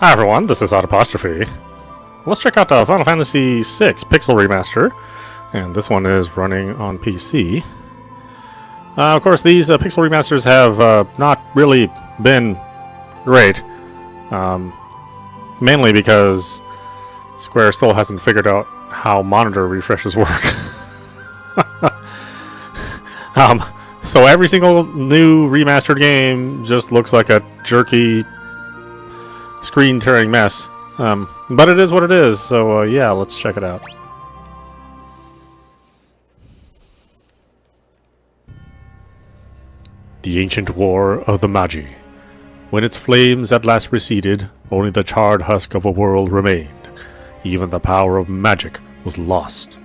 Hi everyone, this is audap. Let's check out Final Fantasy VI Pixel Remaster, and this one is running on PC. Of course, these Pixel Remasters have not really been great, mainly because Square still hasn't figured out how monitor refreshes work. So every single new remastered game just looks like a jerky screen-tearing mess. But it is what it is, so yeah, let's check it out. The ancient war of the Magi. When its flames at last receded, only the charred husk of a world remained. Even the power of magic was lost.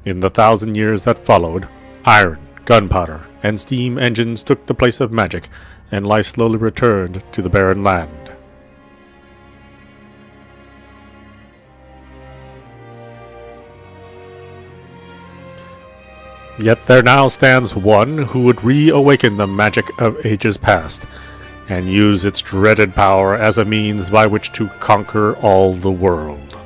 In the 1,000 years that followed, iron, gunpowder, and steam engines took the place of magic, and life slowly returned to the barren land. Yet there now stands one who would reawaken the magic of ages past, and use its dreaded power as a means by which to conquer all the world.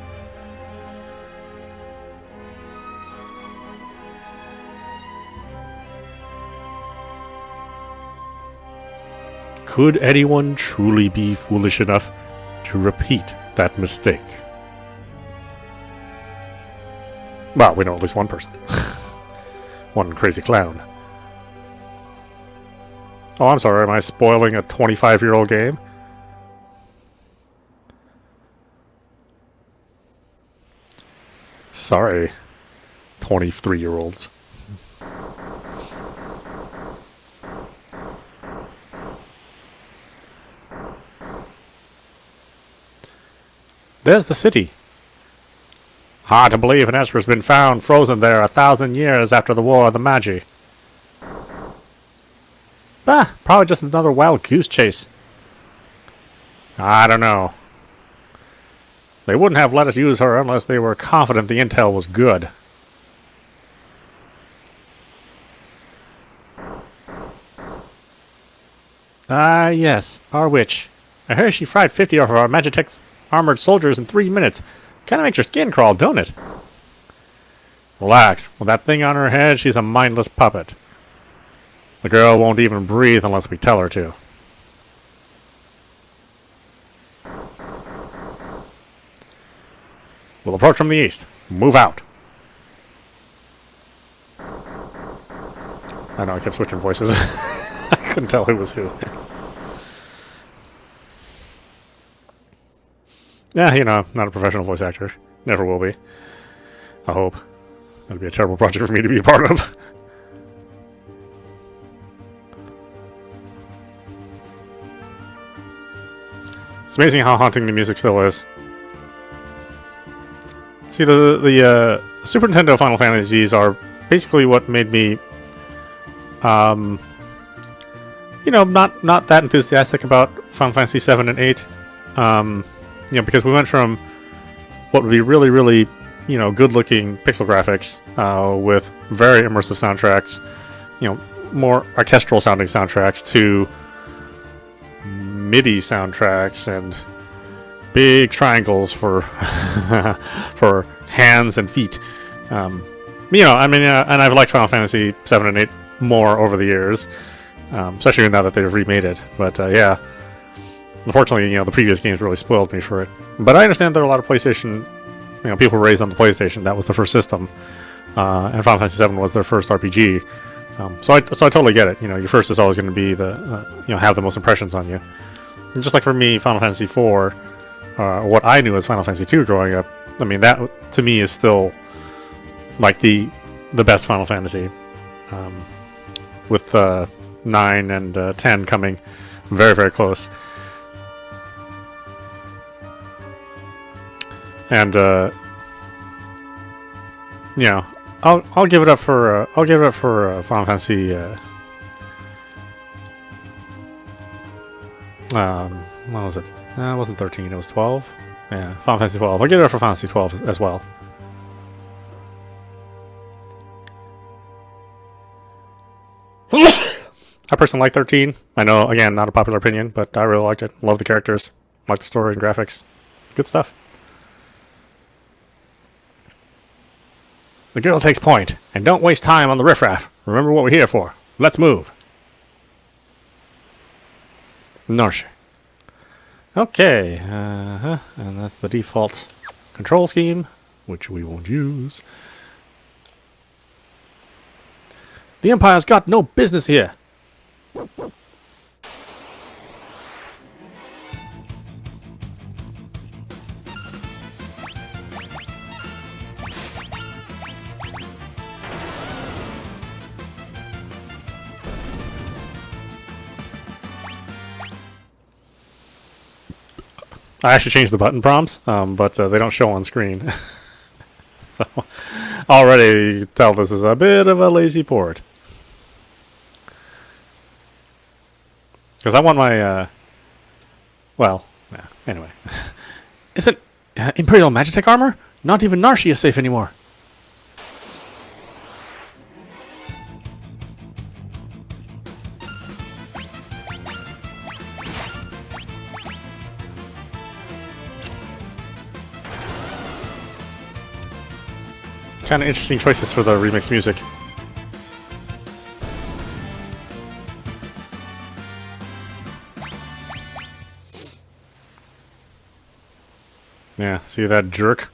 Could anyone truly be foolish enough to repeat that mistake? Well, we know at least one person. One crazy clown. Oh, I'm sorry, am I spoiling a 25-year-old game? Sorry, 23-year-olds. There's the city. Hard to believe an Esper's been found frozen there 1,000 years after the War of the Magi. Bah, probably just another wild goose chase. I don't know. They wouldn't have let us use her unless they were confident the intel was good. Ah, yes, our witch. I heard she fried 50 of our Magitech's armored soldiers in 3 minutes. Kinda makes your skin crawl, don't it? Relax. With that thing on her head, she's a mindless puppet. The girl won't even breathe unless we tell her to. We'll approach from the east. Move out. I know, I kept switching voices. I couldn't tell who was who. Yeah, you know, not a professional voice actor. Never will be. I hope. That'd be a terrible project for me to be a part of. It's amazing how haunting the music still is. See, the Super Nintendo Final Fantasies are basically what made me, you know, not that enthusiastic about Final Fantasy 7 and 8. You know, because we went from what would be really, really, you know, good-looking pixel graphics with very immersive soundtracks, you know, more orchestral-sounding soundtracks to MIDI soundtracks and big triangles for for hands and feet. You know, I mean, and I've liked Final Fantasy 7 and 8 more over the years, especially now that they've remade it. But yeah. Unfortunately, you know, the previous games really spoiled me for it. But I understand there are a lot of PlayStation, you know, people raised on the PlayStation. That was the first system. And Final Fantasy VII was their first RPG. So I totally get it. You know, your first is always going to be the, you know, have the most impressions on you. And just like for me, Final Fantasy IV, what I knew as Final Fantasy II growing up, I mean, that to me is still like the best Final Fantasy. With 9 and 10 coming very, very close. And you know, I'll give it up for Final Fantasy. What was it? It wasn't 13. It was 12. Yeah, Final Fantasy 12. I'll give it up for Final Fantasy 12 as well. I personally like 13. I know, again, not a popular opinion, but I really liked it. Love the characters, like the story and graphics. Good stuff. The girl takes point, and don't waste time on the riffraff. Remember what we're here for. Let's move. Norshe. Okay, and that's the default control scheme, which we won't use. The Empire's got no business here. I actually changed the button prompts, but they don't show on screen. So already you can tell this is a bit of a lazy port. Because I want my, well, yeah, anyway. Isn't Imperial Magitech armor? Not even Narshe is safe anymore. Kind of interesting choices for the remix music. Yeah, see that jerk?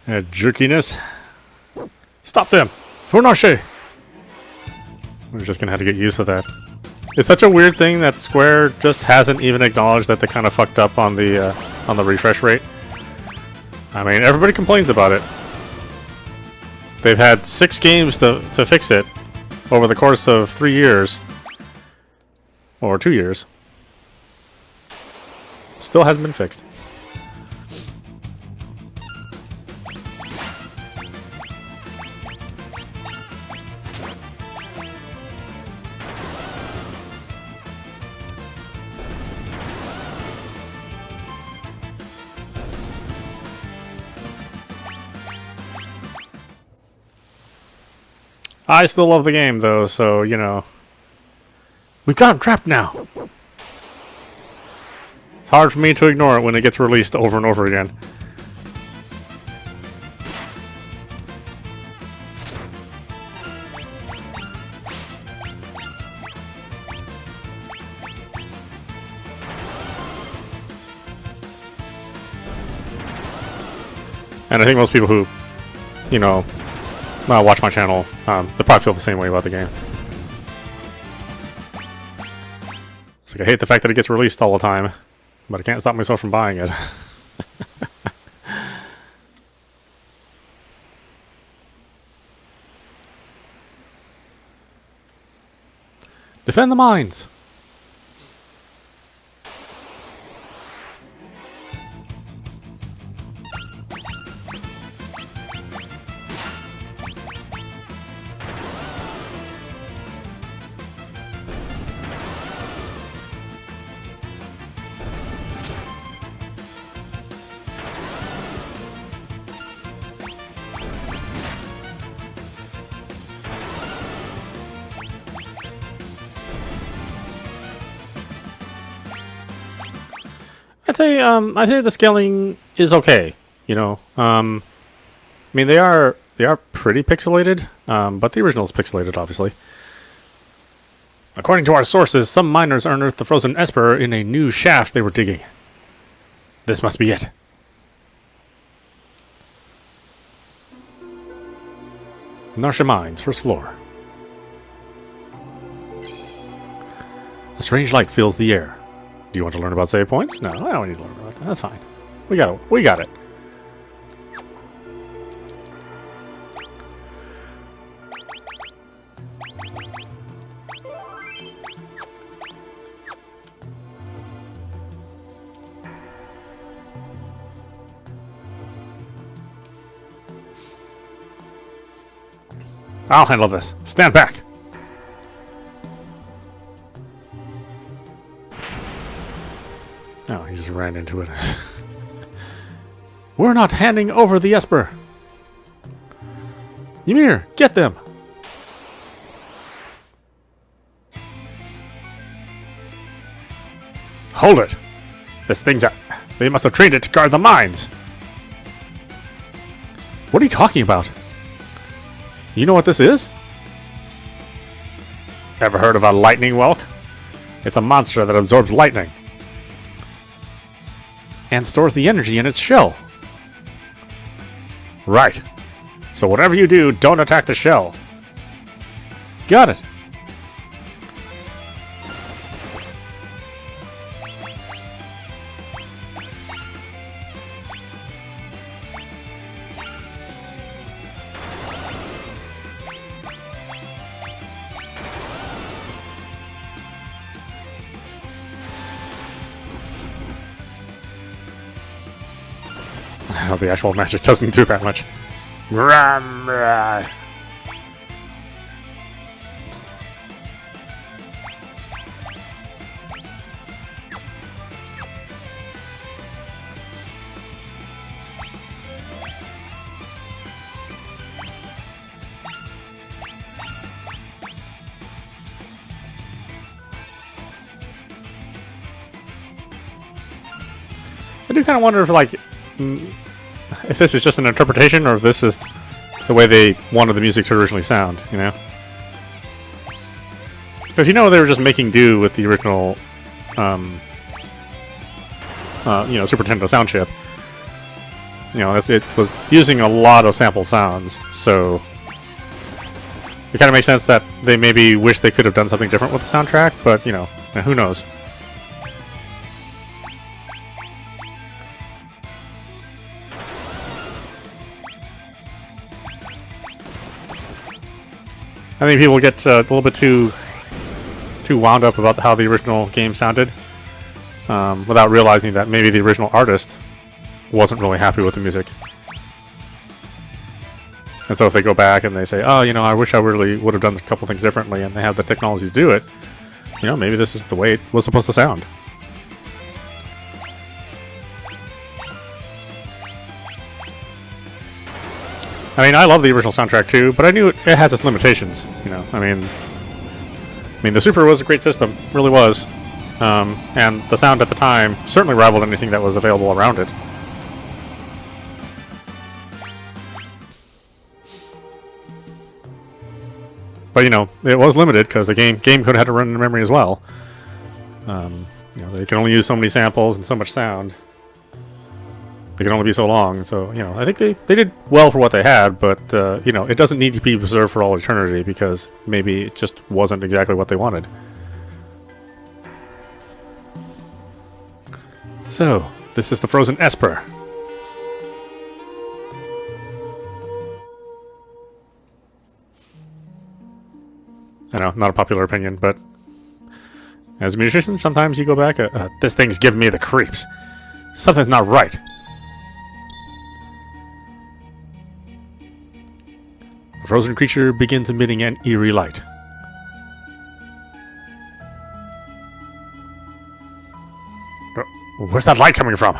That jerkiness? Stop them! For Narshe! We're just gonna have to get used to that. It's such a weird thing that Square just hasn't even acknowledged that they kind of fucked up on the refresh rate. I mean, everybody complains about it. They've had 6 games to fix it over the course of 3 years. Or 2 years. Still hasn't been fixed. I still love the game, though, so, you know. We've got him trapped now. It's hard for me to ignore it when it gets released over and over again. And I think most people who, you know, watch my channel, they probably feel the same way about the game. It's like, I hate the fact that it gets released all the time, but I can't stop myself from buying it. Defend the mines! I'd say the scaling is okay. You know, I mean they are pretty pixelated, but the original is pixelated, obviously. According to our sources, some miners unearthed the frozen Esper in a new shaft they were digging. This must be it. Narshe Mines, first floor. A strange light fills the air. Do you want to learn about save points? No, I don't need to learn about that. That's fine. We got it. We got it. I'll handle this. Stand back. Oh, he just ran into it. We're not handing over the Esper. Ymir, get them. Hold it! This thing's a... They must have trained it to guard the mines! What are you talking about? You know what this is? Ever heard of a lightning whelk? It's a monster that absorbs lightning. And stores the energy in its shell. Right. So whatever you do, don't attack the shell. Got it. Oh, the actual magic doesn't do that much. I do kind of wonder if, like, if this is just an interpretation or if this is the way they wanted the music to originally sound, you know? Because you know they were just making do with the original, Super Nintendo sound chip. You know, it was using a lot of sample sounds, so it kind of makes sense that they maybe wish they could have done something different with the soundtrack, but, you know, who knows? I think people get a little bit too wound up about how the original game sounded, without realizing that maybe the original artist wasn't really happy with the music. And so if they go back and they say, oh, you know, I wish I really would have done a couple things differently, and they have the technology to do it, you know, maybe this is the way it was supposed to sound. I mean, I love the original soundtrack too, but I knew it has its limitations. You know, I mean, the Super was a great system, really was, and the sound at the time certainly rivaled anything that was available around it. But you know, it was limited because the game code had to run in memory as well. You know, they can only use so many samples and so much sound. They can only be so long, so, you know, I think they did well for what they had, but, you know, it doesn't need to be preserved for all eternity because maybe it just wasn't exactly what they wanted. So, this is the Frozen Esper. I know, not a popular opinion, but as a musician, sometimes you go back, this thing's giving me the creeps. Something's not right. The frozen creature begins emitting an eerie light. Where's that light coming from?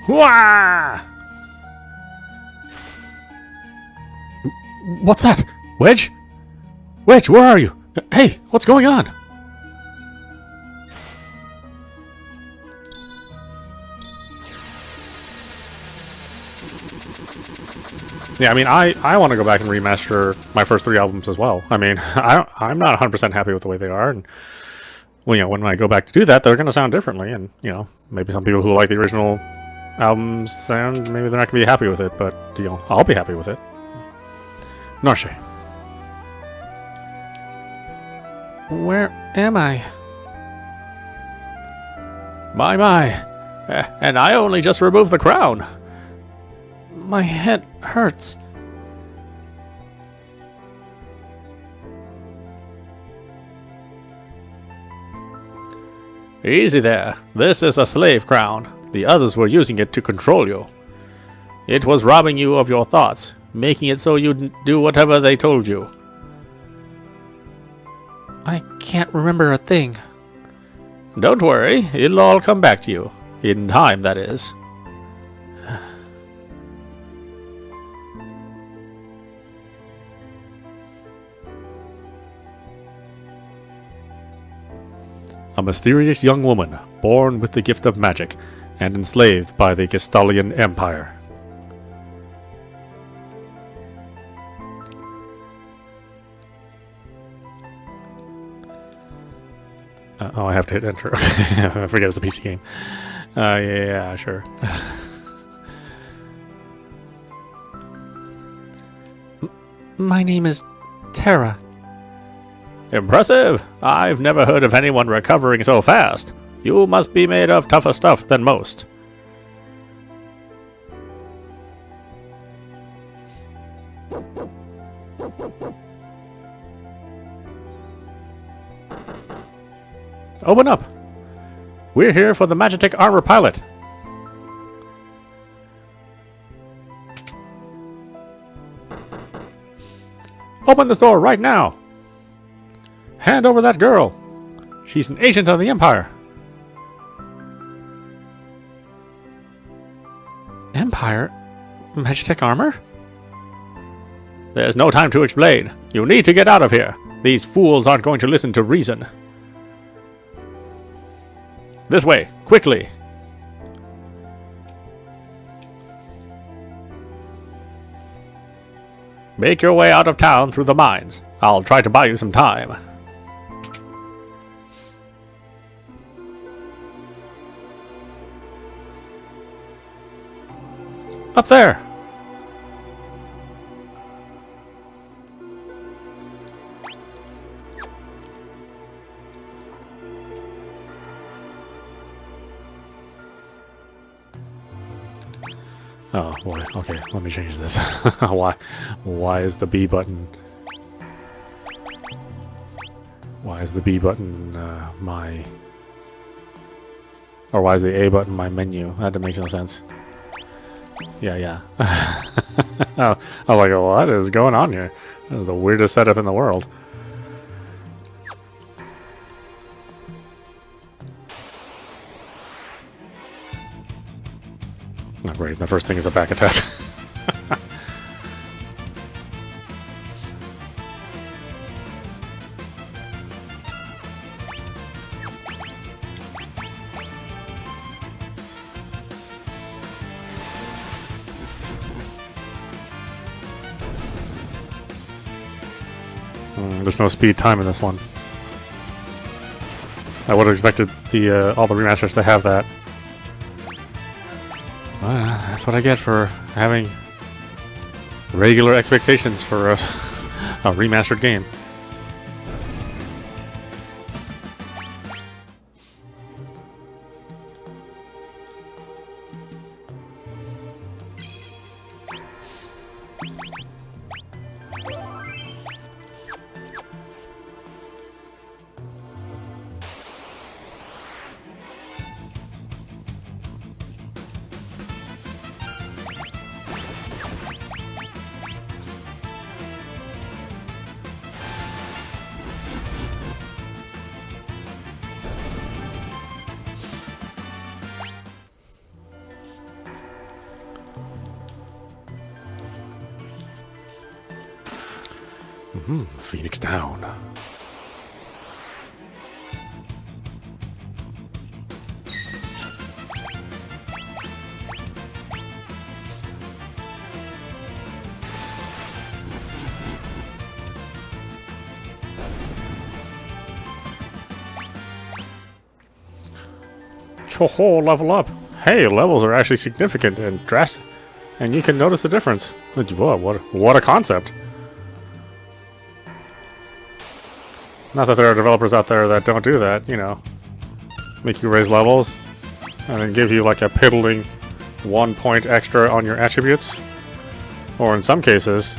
Wah! What's that? Wedge? Wedge, where are you? Hey, what's going on? Yeah, I mean, I want to go back and remaster my first 3 albums as well. I mean, I'm not 100% happy with the way they are, and well, you know, when I go back to do that, they're going to sound differently, and you know, maybe some people who like the original albums sound, maybe they're not going to be happy with it, but you know, I'll be happy with it. Narshe. Where am I? My. And I only just removed the crown. My head hurts. Easy there. This is a slave crown. The others were using it to control you. It was robbing you of your thoughts, making it so you'd do whatever they told you. I can't remember a thing. Don't worry, it'll all come back to you. In time, that is. A mysterious young woman, born with the gift of magic, and enslaved by the Gestalian Empire. Oh, I have to hit enter. I forget it's a PC game. Yeah, sure. My name is Terra. Impressive! I've never heard of anyone recovering so fast. You must be made of tougher stuff than most. Open up! We're here for the Magitek Armor Pilot. Open this door right now! Hand over that girl! She's an agent of the Empire. Empire? Magitek armor? There's no time to explain. You need to get out of here. These fools aren't going to listen to reason. This way, quickly! Make your way out of town through the mines. I'll try to buy you some time. Up there! Oh boy, okay, let me change this. Why is the B button... Why is the B button my... Or why is the A button my menu? That makes no sense. Yeah. Oh, I was like, what is going on here? This is the weirdest setup in the world. Oh, great, the first thing is a back attack. There's no speed time in this one. I would have expected the all the remasters to have that. That's what I get for having regular expectations for a remastered game. Phoenix down. Oh, level up. Hey, levels are actually significant and drastic, and you can notice the difference. Whoa, what a concept. Not that there are developers out there that don't do that, you know. Make you raise levels, and then give you like a piddling 1 point extra on your attributes. Or in some cases,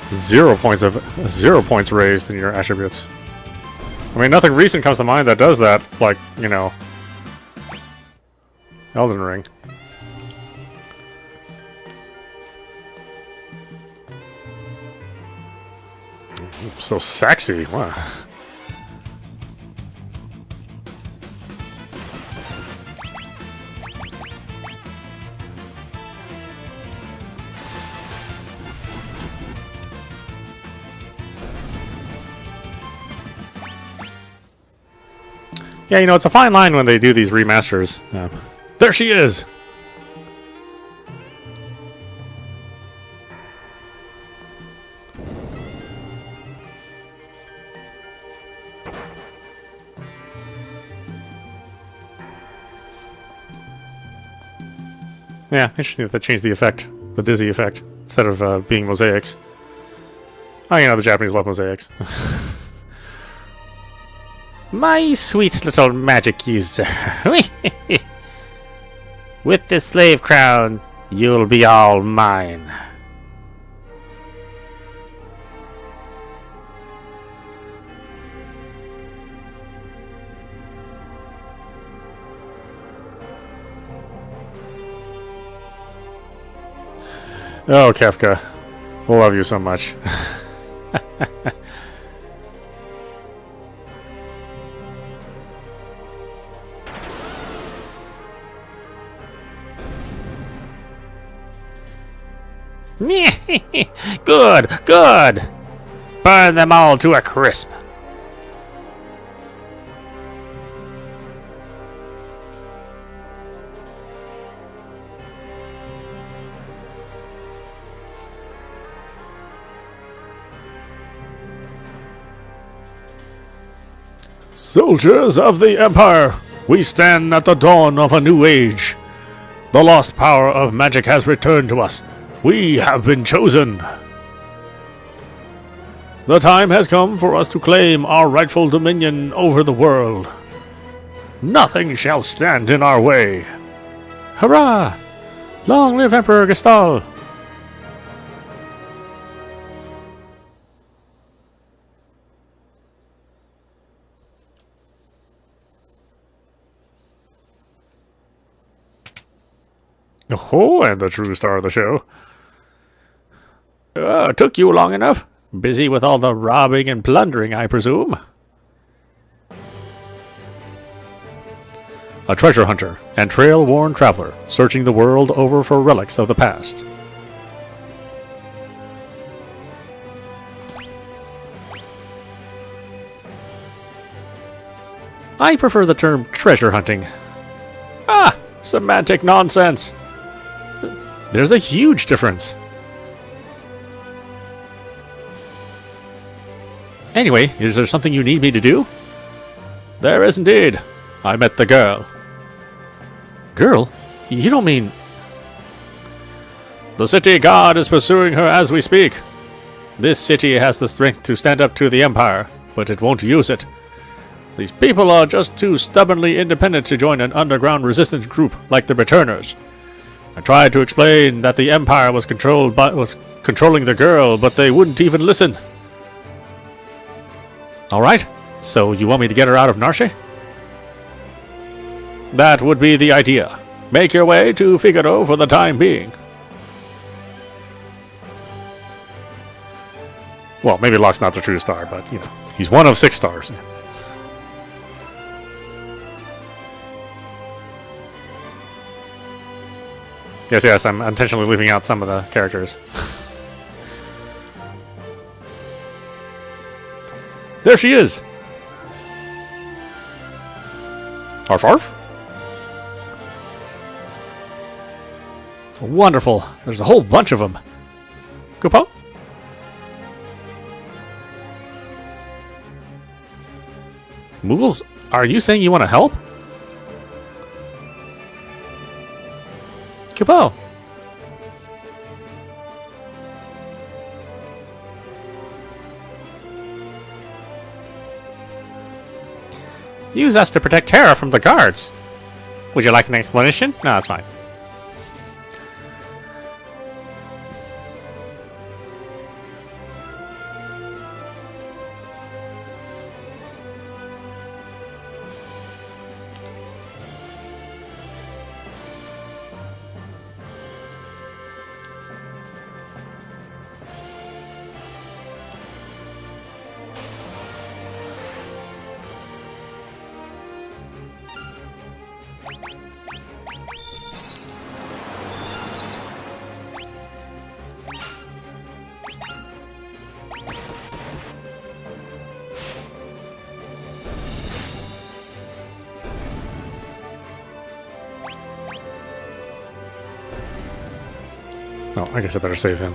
0 points raised in your attributes. I mean, nothing recent comes to mind that does that, like, you know, Elden Ring. So sexy. Wow. Yeah, you know, it's a fine line when they do these remasters. There she is! Yeah, interesting that they changed the effect. The dizzy effect. Instead of being mosaics. Oh, you know, the Japanese love mosaics. My sweet little magic user. With the slave crown, you'll be all mine. Oh, Kefka. Love you so much. Good, good. Burn them all to a crisp. Soldiers of the Empire, we stand at the dawn of a new age. The lost power of magic has returned to us. We have been chosen. The time has come for us to claim our rightful dominion over the world. Nothing shall stand in our way. Hurrah! Long live Emperor Gestal! Oh, and the true star of the show. Took you long enough? Busy with all the robbing and plundering, I presume? A treasure hunter and trail-worn traveler, searching the world over for relics of the past. I prefer the term treasure hunting. Ah, semantic nonsense. There's a huge difference. Anyway, is there something you need me to do? There is indeed. I met the girl. Girl? You don't mean... The city guard is pursuing her as we speak. This city has the strength to stand up to the Empire, but it won't use it. These people are just too stubbornly independent to join an underground resistance group like the Returners. I tried to explain that the Empire was controlling the girl, but they wouldn't even listen. Alright, so you want me to get her out of Narshe? That would be the idea. Make your way to Figaro for the time being. Well, maybe Locke's not the true star, but, you know, he's one of 6 stars. Yes, I'm intentionally leaving out some of the characters. There she is! Arf arf? Wonderful. There's a whole bunch of them. Kupo? Moogles, are you saying you want to help? Kupo! Use us to protect Terra from the guards. Would you like an explanation? No, that's fine. Oh, I guess I better save him.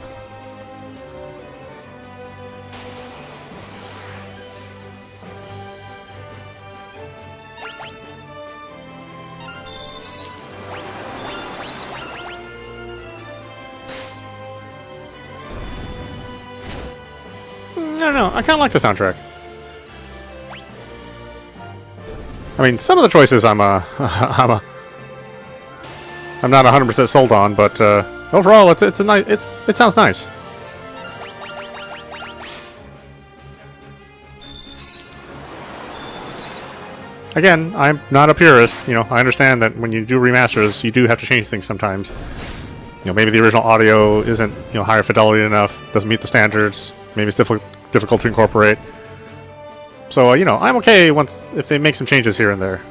I don't know. I kind of like the soundtrack. I mean, some of the choices I'm not 100% sold on, but overall, it sounds nice. Again, I'm not a purist. You know, I understand that when you do remasters, you do have to change things sometimes. You know, maybe the original audio isn't, you know, higher fidelity enough, doesn't meet the standards. Maybe it's difficult to incorporate. So, you know, I'm okay if they make some changes here and there.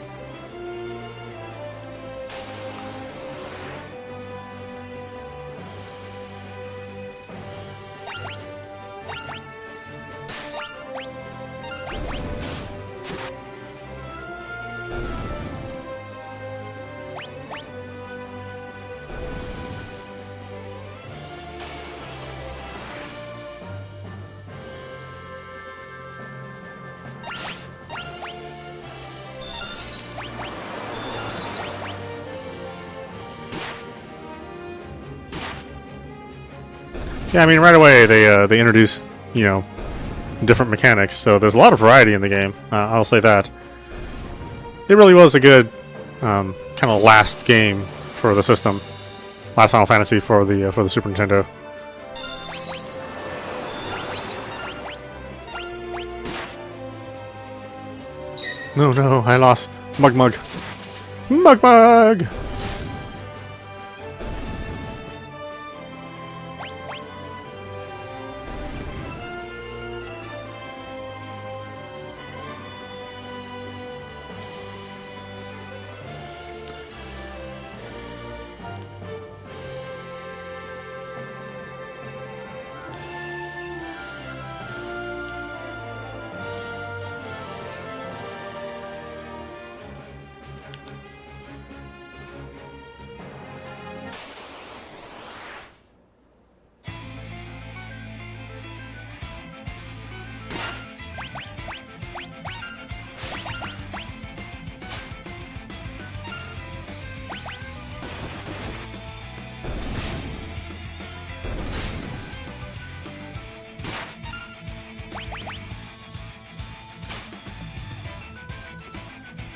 Yeah, I mean, right away they introduced, you know, different mechanics, so there's a lot of variety in the game. I'll say that. It really was a good kind of last game for the system, last Final Fantasy for the Super Nintendo. No, I lost Mug.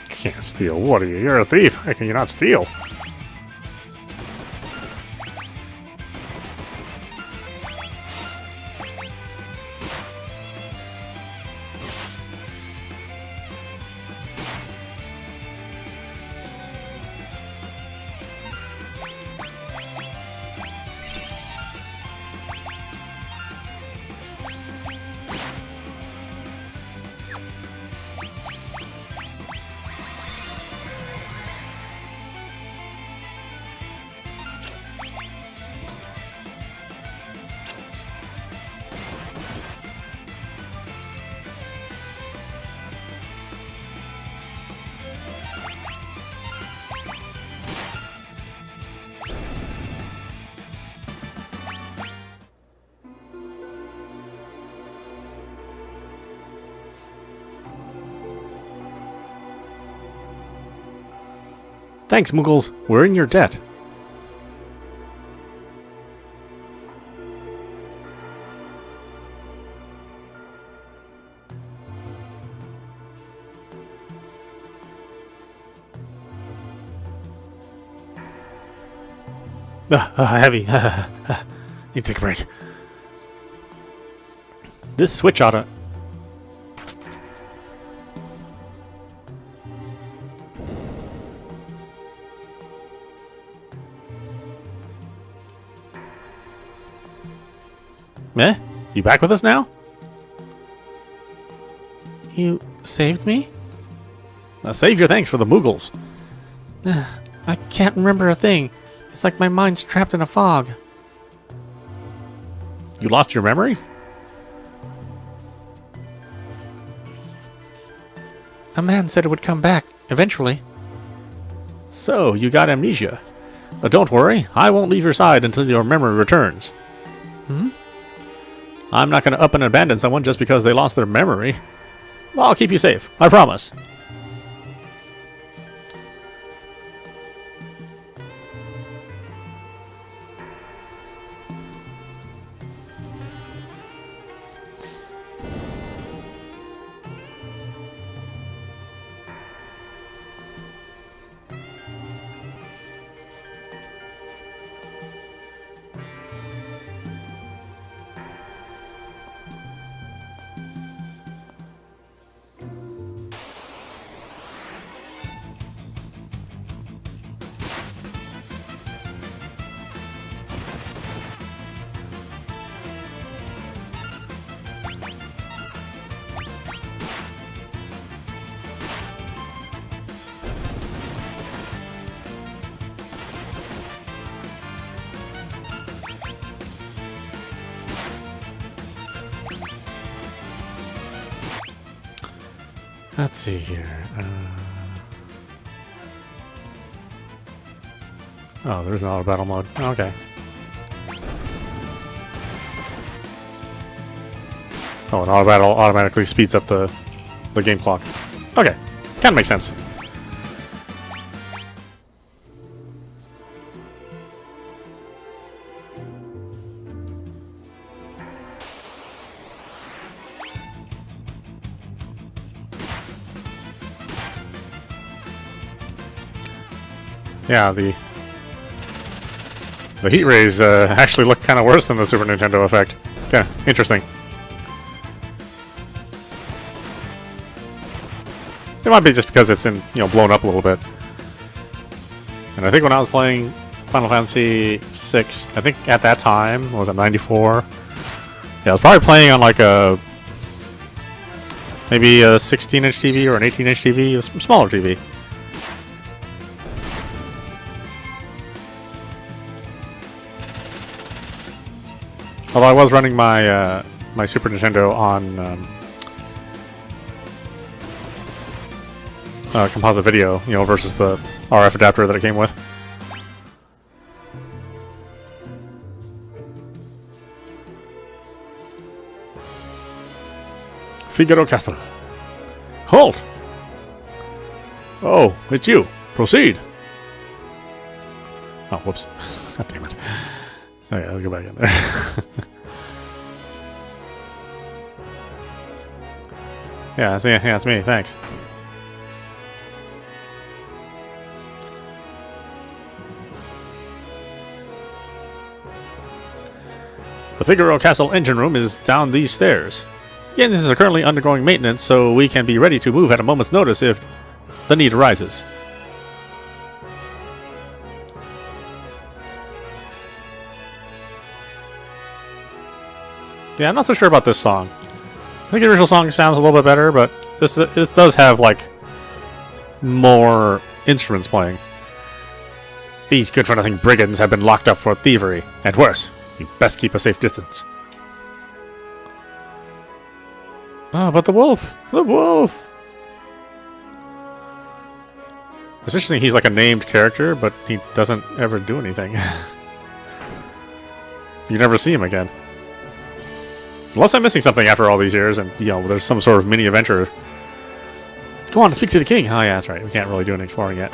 Can't steal. What are you? You're a thief. How can you not steal? Thanks, Muggles. We're in your debt. Heavy. Need to take a break. This switch oughta... Meh? You back with us now? You saved me? Save your thanks for the Muggles. I can't remember a thing. It's like my mind's trapped in a fog. You lost your memory? A man said it would come back, eventually. So, you got amnesia. Don't worry, I won't leave your side until your memory returns. Hmm? I'm not going to up and abandon someone just because they lost their memory. I'll keep you safe, I promise. Let's see here. Oh, there's an auto battle mode. Okay. Oh, an auto battle automatically speeds up the game clock. Okay, kind of makes sense. Yeah, the heat rays actually look kind of worse than the Super Nintendo effect. Yeah, interesting. It might be just because it's blown up a little bit. And I think when I was playing Final Fantasy VI, I think at that time, was it 94? Yeah, I was probably playing on like maybe a 16-inch TV or an 18-inch TV, a smaller TV. Although I was running my my Super Nintendo on composite video, versus the RF adapter that it came with. Figaro Castle. Halt! Oh, it's you. Proceed. Oh, whoops. God damn it. Okay, let's go back in there. Yeah, it's me. Thanks. The Figaro Castle engine room is down these stairs. The engines are currently undergoing maintenance, so we can be ready to move at a moment's notice if the need arises. Yeah, I'm not so sure about this song. I think the original song sounds a little bit better, but this does have, like, more instruments playing. These good-for-nothing brigands have been locked up for thievery, and worse, you best keep a safe distance. Oh, but the wolf! The wolf! It's interesting, he's like a named character, but he doesn't ever do anything. You never see him again. Unless I'm missing something after all these years and, there's some sort of mini-adventure. Go on, speak to the king! Oh yeah, that's right, we can't really do any exploring yet.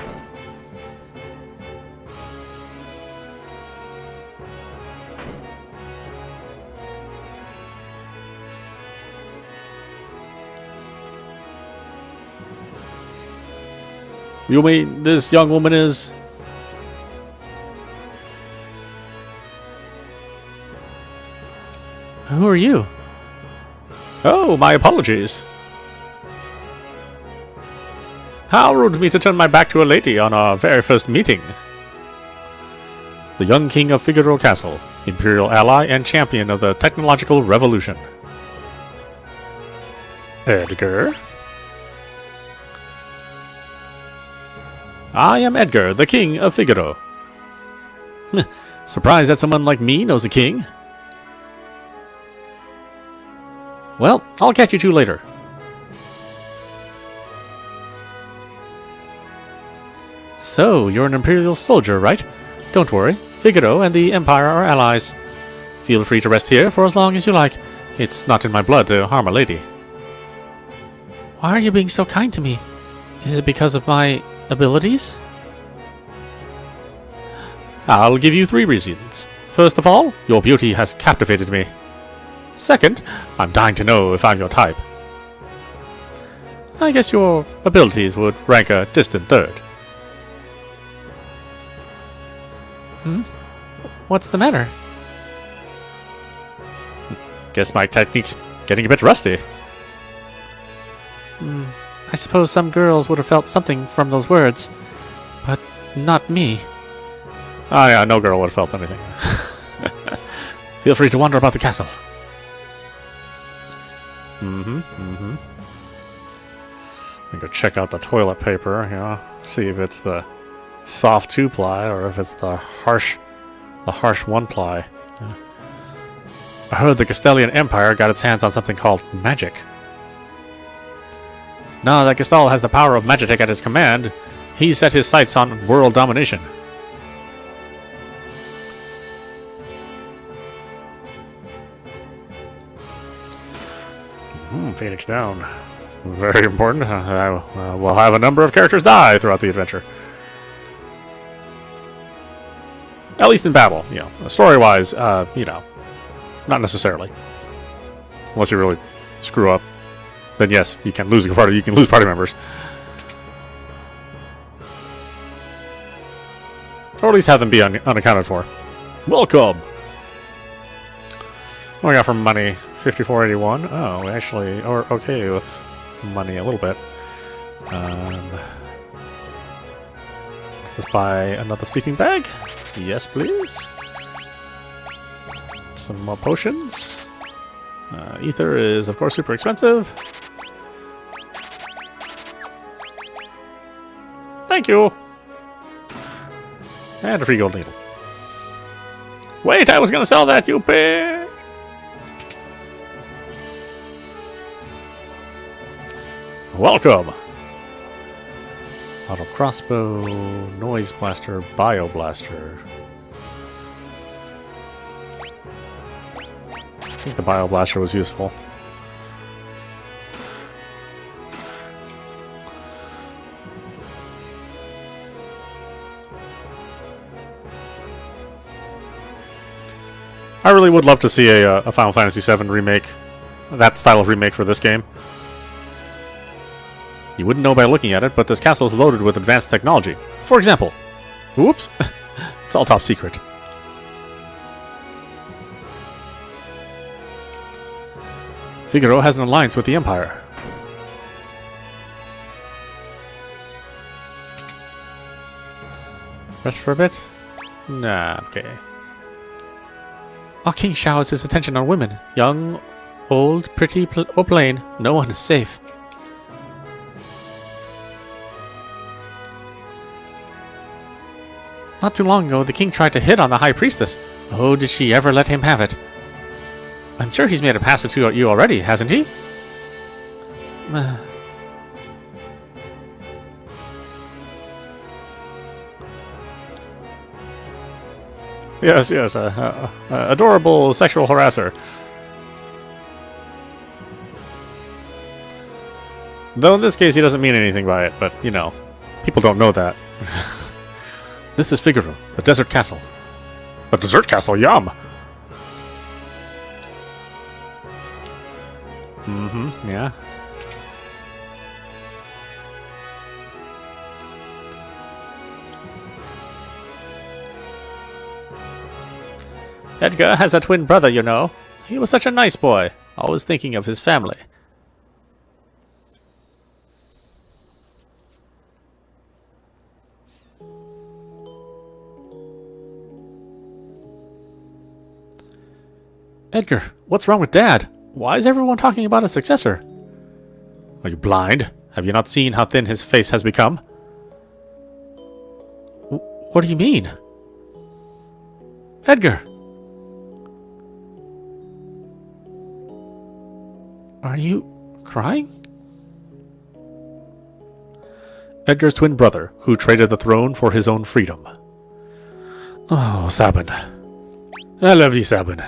You mean this young woman is... Who are you? Oh, my apologies. How rude of me to turn my back to a lady on our very first meeting. The young king of Figaro Castle, imperial ally and champion of the technological revolution. Edgar? I am Edgar, the king of Figaro. Surprised that someone like me knows a king? Well, I'll catch you two later. So, you're an Imperial soldier, right? Don't worry, Figaro and the Empire are allies. Feel free to rest here for as long as you like. It's not in my blood to harm a lady. Why are you being so kind to me? Is it because of my abilities? I'll give you 3 reasons. First of all, your beauty has captivated me. Second, I'm dying to know if I'm your type. I guess your abilities would rank a distant third. What's the matter? Guess my technique's getting a bit rusty. I suppose some girls would have felt something from those words, but not me. Oh yeah, no girl would have felt anything. Feel free to wander about the castle. I'm gonna check out the toilet paper, see if it's the soft 2-ply or if it's the harsh 1-ply. I heard the Castilian Empire got its hands on something called magic. Now that Gastal has the power of Magitek at his command, he set his sights on world domination. Phoenix down. Very important. We'll have a number of characters die throughout the adventure. At least in battle, story-wise, not necessarily. Unless you really screw up, then yes, you can lose party members. Or at least have them be unaccounted for. Welcome! What we got for money? 5481. Oh, we actually are okay with money a little bit. Let's buy another sleeping bag. Yes, please. Some more potions. Ether is, of course, super expensive. Thank you! And a free gold needle. Wait, I was gonna sell that, you bitch! Welcome! Auto crossbow, noise blaster, bio blaster. I think the bio blaster was useful. I really would love to see a Final Fantasy VII remake, that style of remake for this game. You wouldn't know by looking at it, but this castle is loaded with advanced technology. For example, whoops, it's all top secret. Figaro has an alliance with the Empire. Rest for a bit? Nah, okay. Our king showers his attention on women. Young, old, pretty, or plain, no one is safe. Not too long ago, the king tried to hit on the High Priestess. Oh, did she ever let him have it? I'm sure he's made a pass to you already, hasn't he? Yes, adorable sexual harasser. Though in this case he doesn't mean anything by it, but, people don't know that. This is Figaro, the desert castle. The desert castle, yum! Yeah. Edgar has a twin brother, you know. He was such a nice boy, always thinking of his family. Edgar, what's wrong with Dad? Why is everyone talking about a successor? Are you blind? Have you not seen how thin his face has become? What do you mean? Edgar! Are you crying? Edgar's twin brother, who traded the throne for his own freedom. Oh, Sabin. I love you, Sabin.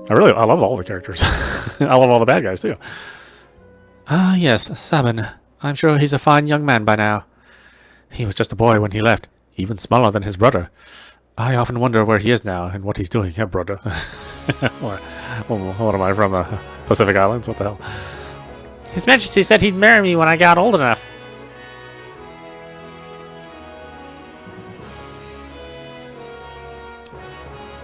I love all the characters. I love all the bad guys, too. Ah, yes, Sabin. I'm sure he's a fine young man by now. He was just a boy when he left, even smaller than his brother. I often wonder where he is now and what he's doing, brother. what am I, from the Pacific Islands? What the hell? His Majesty said he'd marry me when I got old enough.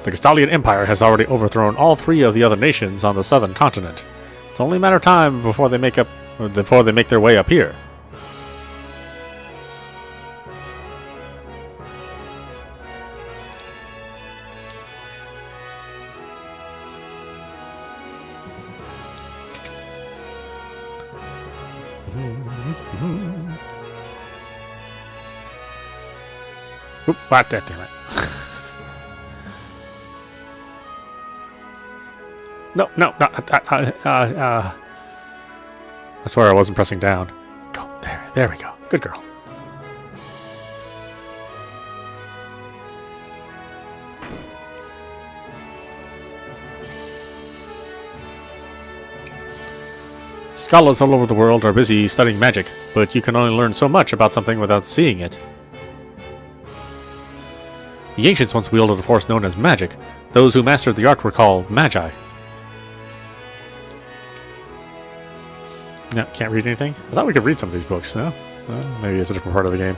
The Castalian Empire has already overthrown all 3 of the other nations on the southern continent. It's only a matter of time before they make their way up here. Oop, what? Damn it. No. I swear I wasn't pressing down. Go, there we go. Good girl. Scholars all over the world are busy studying magic, but you can only learn so much about something without seeing it. The ancients once wielded a force known as magic. Those who mastered the art were called magi. No, can't read anything? I thought we could read some of these books, no? Well, maybe it's a different part of the game.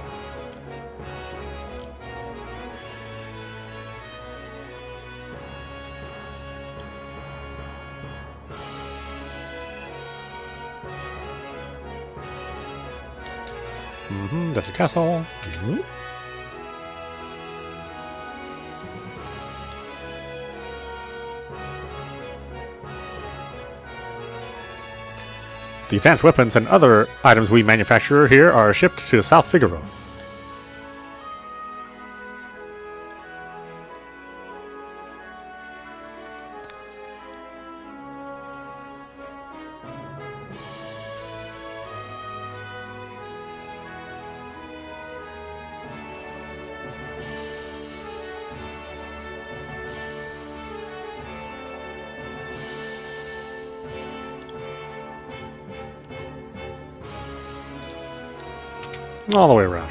That's a castle. The advanced weapons and other items we manufacture here are shipped to South Figaro. All the way around.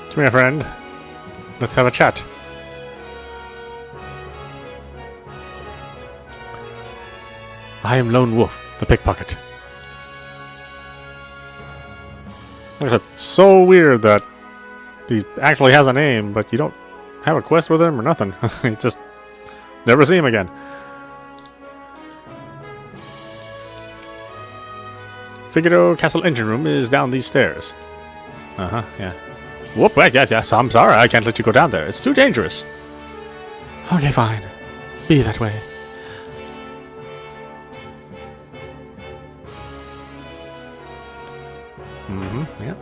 Come here, friend. Let's have a chat. I am Lone Wolf, the pickpocket. Like I said, so weird that he actually has a name, but you don't have a quest with him or nothing. You just never see him again. Figaro Castle engine room is down these stairs. Yeah. Whoop, wait, yes, I'm sorry, I can't let you go down there. It's too dangerous. Okay, fine. Be that way. Yeah.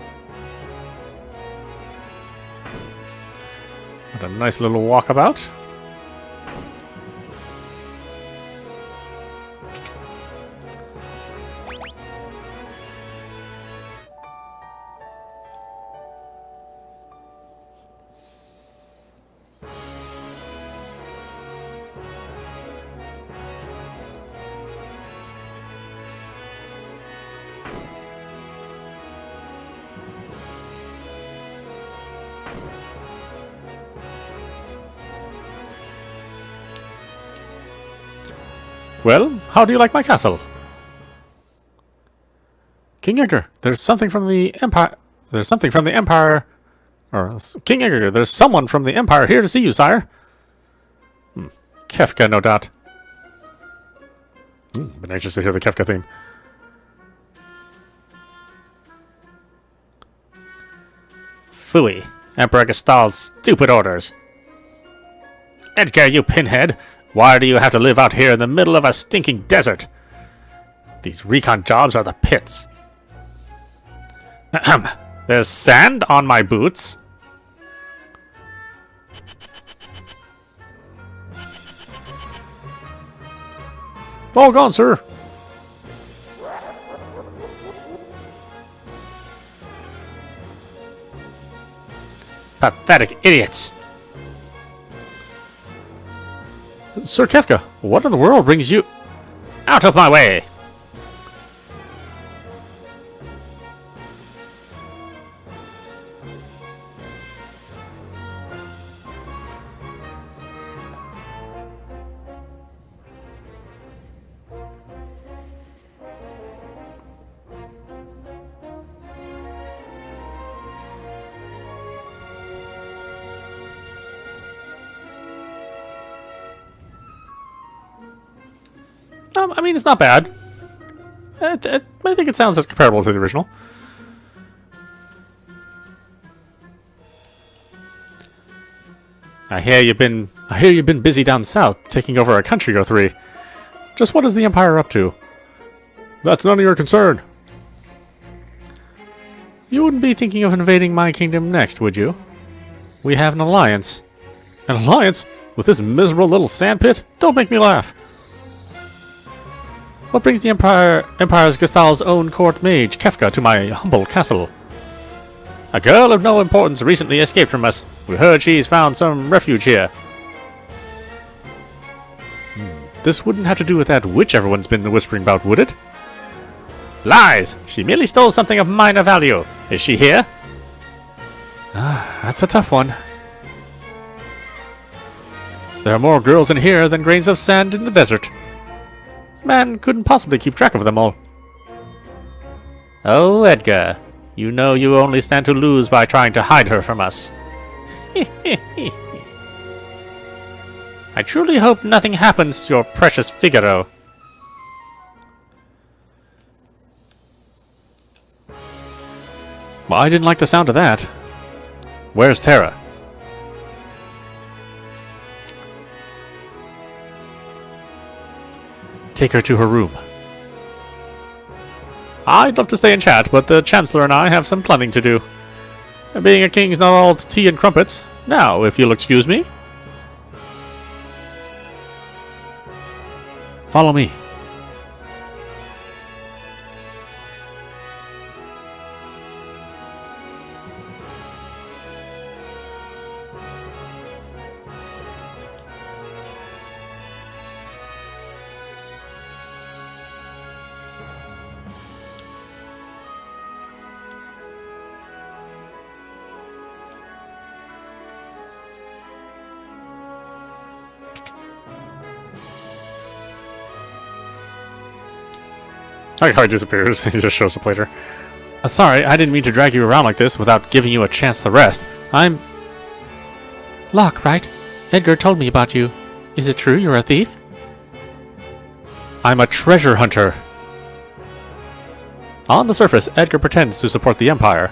What a nice little walkabout. Well, how do you like my castle? King Edgar, there's something from the Empire. There's something from the Empire. Or, King Edgar, there's someone from the Empire here to see you, sire. Kefka, no doubt. Been anxious to hear the Kefka theme. Phooey. Emperor Gestalt's stupid orders. Edgar, you pinhead! Why do you have to live out here in the middle of a stinking desert? These recon jobs are the pits. Ahem. There's sand on my boots. All gone, sir. Pathetic idiots. Sir Kefka, what in the world brings you... Out of my way! I mean, it's not bad. I think it sounds as comparable to the original. I hear you've been busy down south, taking over a country or three. Just what is the Empire up to? That's none of your concern. You wouldn't be thinking of invading my kingdom next, would you? We have an alliance. An alliance? With this miserable little sandpit? Don't make me laugh. What brings the Empire's Gestal's own court mage, Kefka, to my humble castle? A girl of no importance recently escaped from us. We heard she's found some refuge here. This wouldn't have to do with that witch everyone's been whispering about, would it? Lies! She merely stole something of minor value. Is she here? That's a tough one. There are more girls in here than grains of sand in the desert. Man couldn't possibly keep track of them all. Oh, Edgar. You know you only stand to lose by trying to hide her from us. I truly hope nothing happens to your precious Figaro. Well, I didn't like the sound of that. Where's Terra? Take her to her room. I'd love to stay and chat, but the Chancellor and I have some planning to do. Being a king's not all tea and crumpets. Now, if you'll excuse me. Follow me. I like how he disappears. He just shows up later. Sorry, I didn't mean to drag you around like this without giving you a chance to rest. I'm... Locke, right? Edgar told me about you. Is it true you're a thief? I'm a treasure hunter. On the surface, Edgar pretends to support the Empire.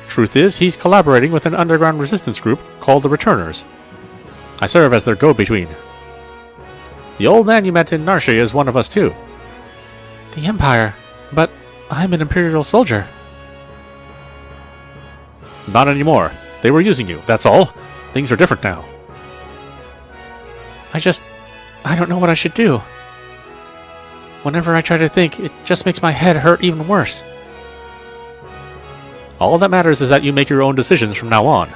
Truth is, he's collaborating with an underground resistance group called the Returners. I serve as their go-between. The old man you met in Narshe is one of us too. The Empire? But I'm an Imperial soldier. Not anymore. They were using you, that's all. Things are different now. I don't know what I should do. Whenever I try to think, it just makes my head hurt even worse. All that matters is that you make your own decisions from now on.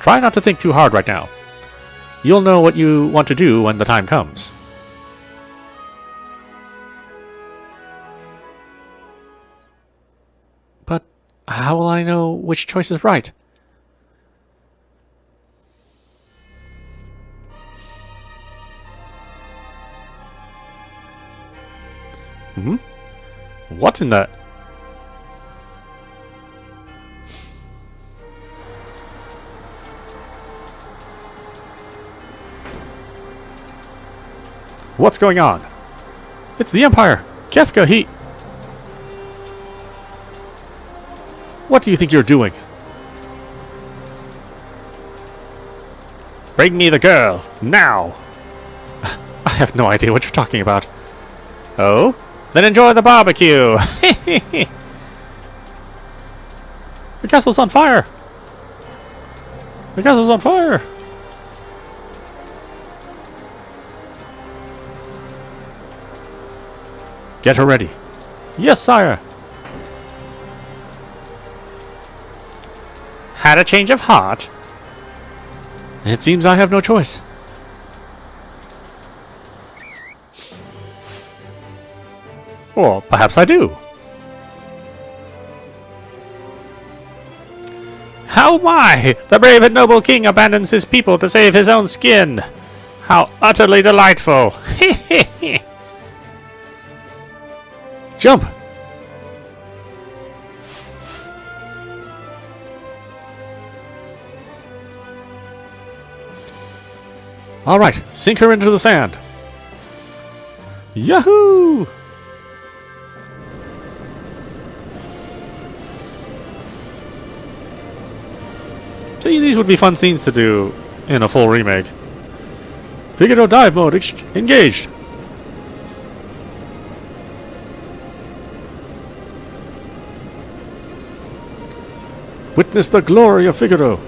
Try not to think too hard right now. You'll know what you want to do when the time comes. But how will I know which choice is right? What's in that? What's going on? It's the Empire! Kefka, he... What do you think you're doing? Bring me the girl, now! I have no idea what you're talking about. Oh? Then enjoy the barbecue! The castle's on fire! The castle's on fire! Get her ready. Yes, sire! Had a change of heart? It seems I have no choice. Or perhaps I do. How my! The brave and noble king abandons his people to save his own skin! How utterly delightful! Jump! Alright, sink her into the sand. Yahoo! See, these would be fun scenes to do in a full remake. Figaro dive mode engaged. Witness the glory of Figaro.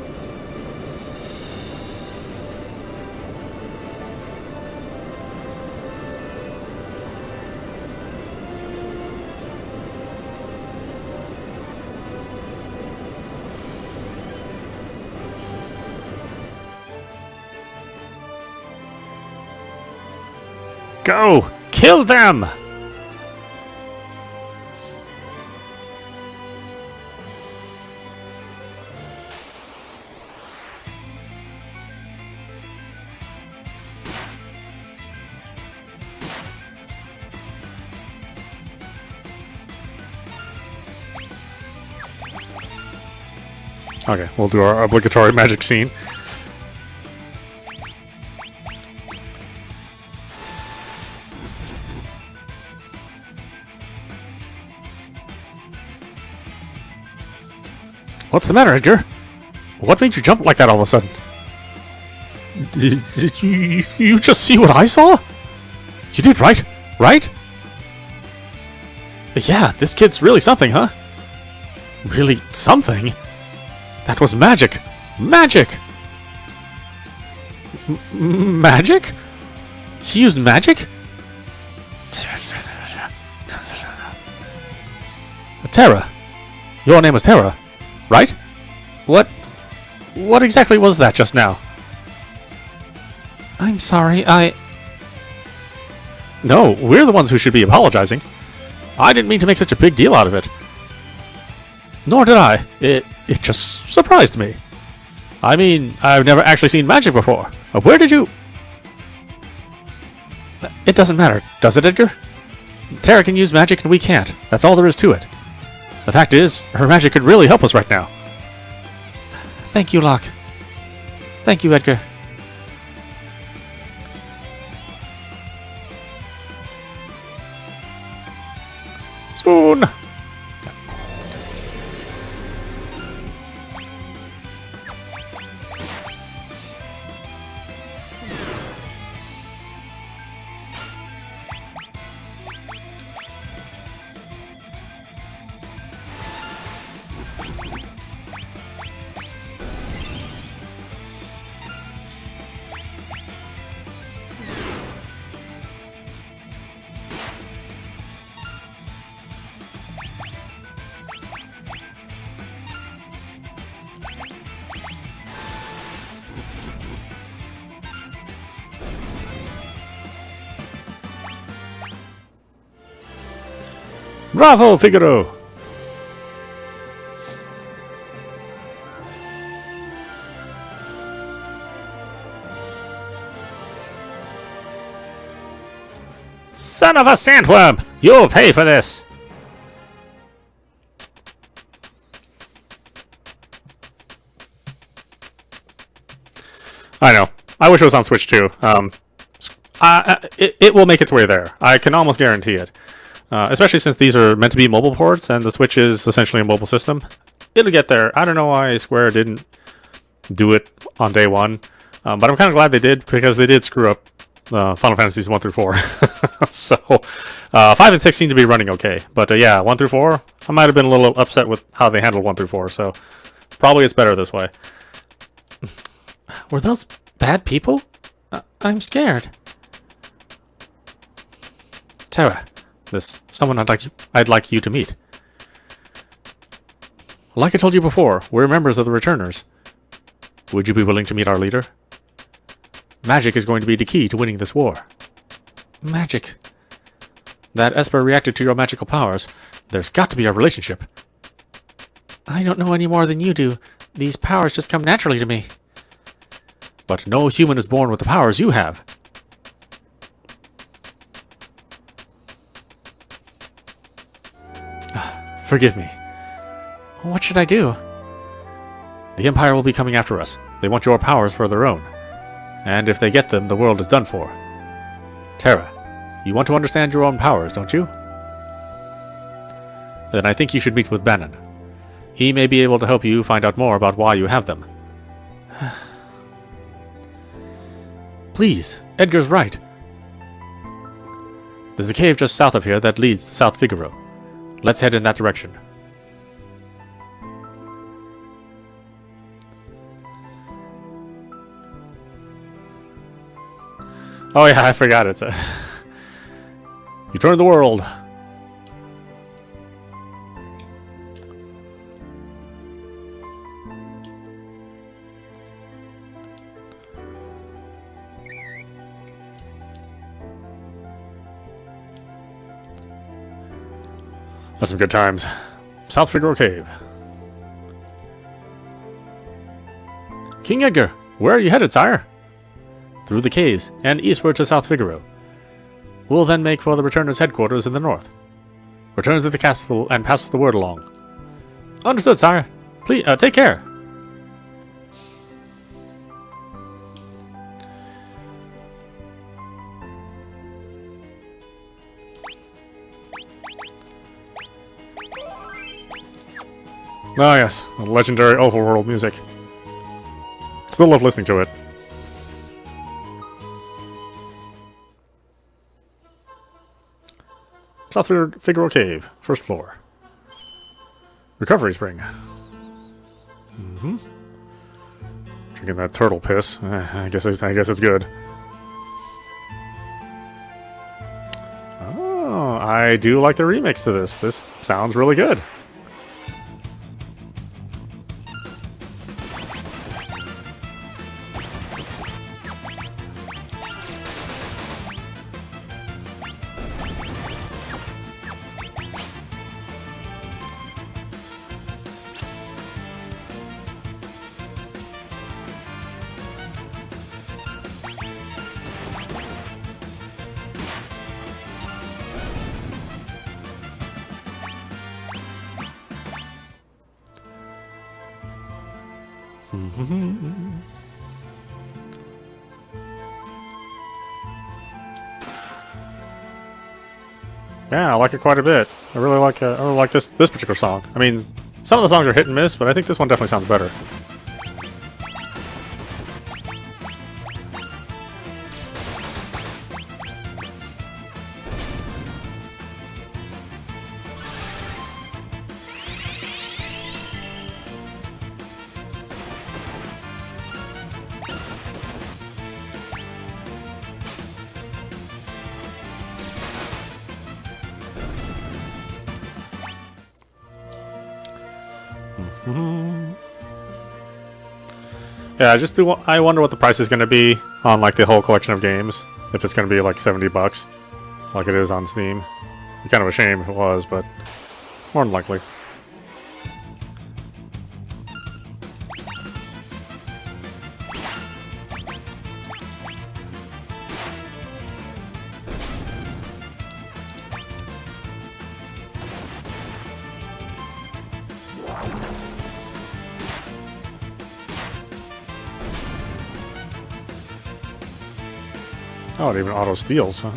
Go! Kill them! Okay, we'll do our obligatory magic scene. What's the matter, Edgar? What made you jump like that all of a sudden? Did you just see what I saw? You did, right? Right? Yeah, this kid's really something, huh? Really something? That was magic! Magic! Magic? She used magic? Terra. Your name is Terra, right? What exactly was that just now? I'm sorry, No, we're the ones who should be apologizing. I didn't mean to make such a big deal out of it. Nor did I. It just surprised me. I mean, I've never actually seen magic before. Where did you... It doesn't matter, does it, Edgar? Terra can use magic and we can't. That's all there is to it. The fact is, her magic could really help us right now. Thank you, Locke. Thank you, Edgar. Spoon! Bravo, Figaro! Son of a sandworm! You'll pay for this! I know. I wish it was on Switch too. It will make its way there. I can almost guarantee it. Especially since these are meant to be mobile ports and the Switch is essentially a mobile system. It'll get there. I don't know why Square didn't do it on day one. But I'm kind of glad they did, because they did screw up Final Fantasies 1 through 4. So 5 and 6 seem to be running okay. But yeah, 1 through 4, I might have been a little upset with how they handled 1 through 4. So probably it's better this way. Were those bad people? I'm scared. Terra, there's someone I'd like you to meet. Like I told you before, we're members of the Returners. Would you be willing to meet our leader? Magic is going to be the key to winning this war. Magic. That Esper reacted to your magical powers. There's got to be a relationship. I don't know any more than you do. These powers just come naturally to me. But no human is born with the powers you have. Forgive me. What should I do? The Empire will be coming after us. They want your powers for their own. And if they get them, the world is done for. Terra, you want to understand your own powers, don't you? Then I think you should meet with Bannon. He may be able to help you find out more about why you have them. Please, Edgar's right. There's a cave just south of here that leads to South Figaro. Let's head in that direction. Oh yeah, I forgot it's a... You turn the world. That's some good times. South Figaro Cave. King Edgar, where are you headed, sire? Through the caves, and eastward to South Figaro. We'll then make for the Returners' headquarters in the north. Return to the castle and pass the word along. Understood, sire. Please, take care. Oh yes, the legendary overworld music. Still love listening to it. South Figaro Cave, first floor. Recovery spring. Drinking that turtle piss. I guess it's good. Oh, I do like the remix to this. This sounds really good. Yeah, I like it quite a bit. I really like this particular song. I mean, some of the songs are hit and miss, but I think this one definitely sounds better. Yeah, I wonder what the price is going to be on like the whole collection of games. If it's going to be like $70, like it is on Steam. Be kind of a shame if it was, but more than likely. Oh, it even auto steals. Huh?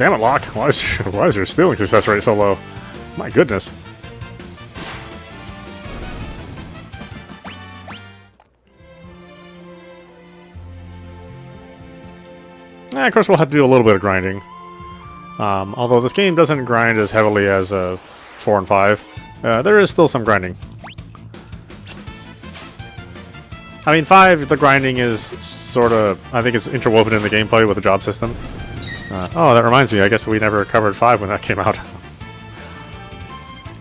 Damn it, Locke. Why is your stealing success rate so low? My goodness. Of course, we'll have to do a little bit of grinding. Although this game doesn't grind as heavily as 4 and 5, there is still some grinding. I mean, 5, the grinding is sort of, I think it's interwoven in the gameplay with the job system. Oh, that reminds me, I guess we never covered 5 when that came out.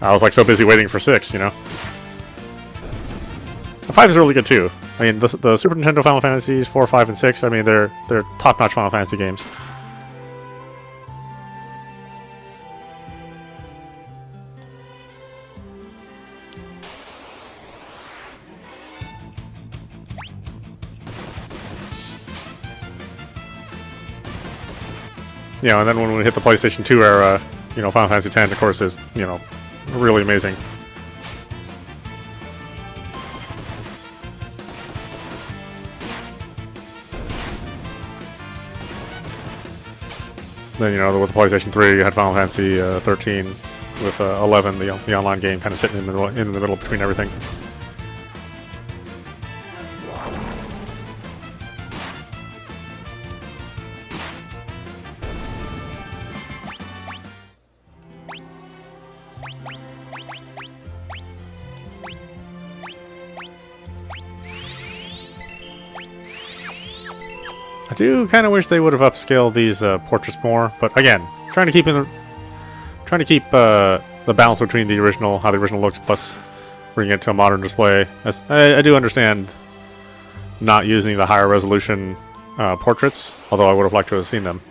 I was like so busy waiting for 6, you know. 5 is really good too. I mean, the Super Nintendo Final Fantasies 4, 5, and 6, I mean, they're top-notch Final Fantasy games. You know, and then when we hit the PlayStation 2 era, you know, Final Fantasy X, of course, is, you know, really amazing. Then, you know, with the PlayStation 3, you had Final Fantasy 13 with 11, the online game, kind of sitting in the middle between everything. I do kind of wish they would have upscaled these portraits more, but again, trying to keep the balance between the original, how the original looks, plus bringing it to a modern display. As I do understand not using the higher resolution portraits, although I would have liked to have seen them.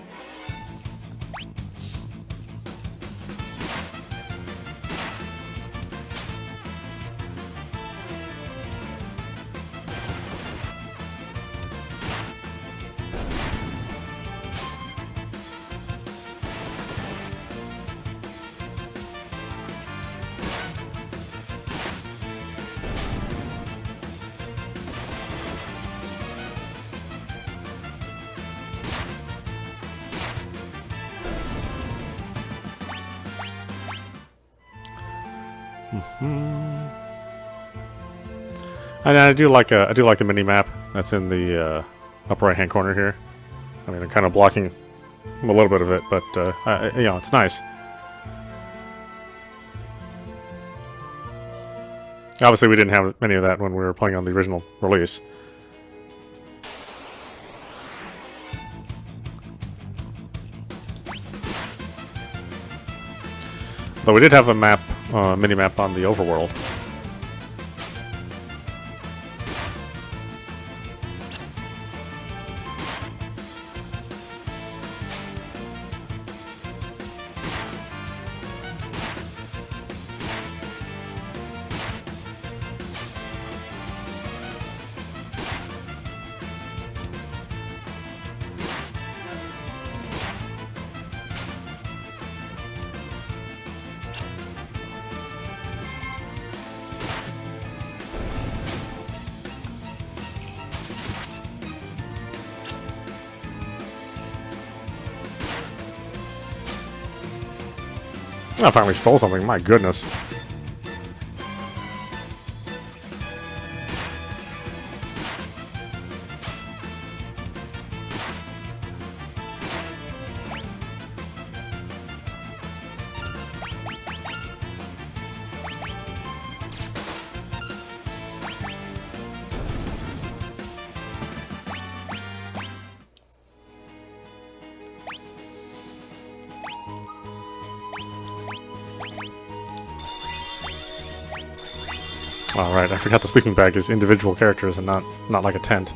And I do like the mini map that's in the upper right hand corner here. I mean, I'm kind of blocking a little bit of it, but you know, it's nice. Obviously, we didn't have many of that when we were playing on the original release. Though we did have a map, mini map on the overworld. I finally stole something, my goodness. All right, I forgot the sleeping bag is individual characters and not like a tent.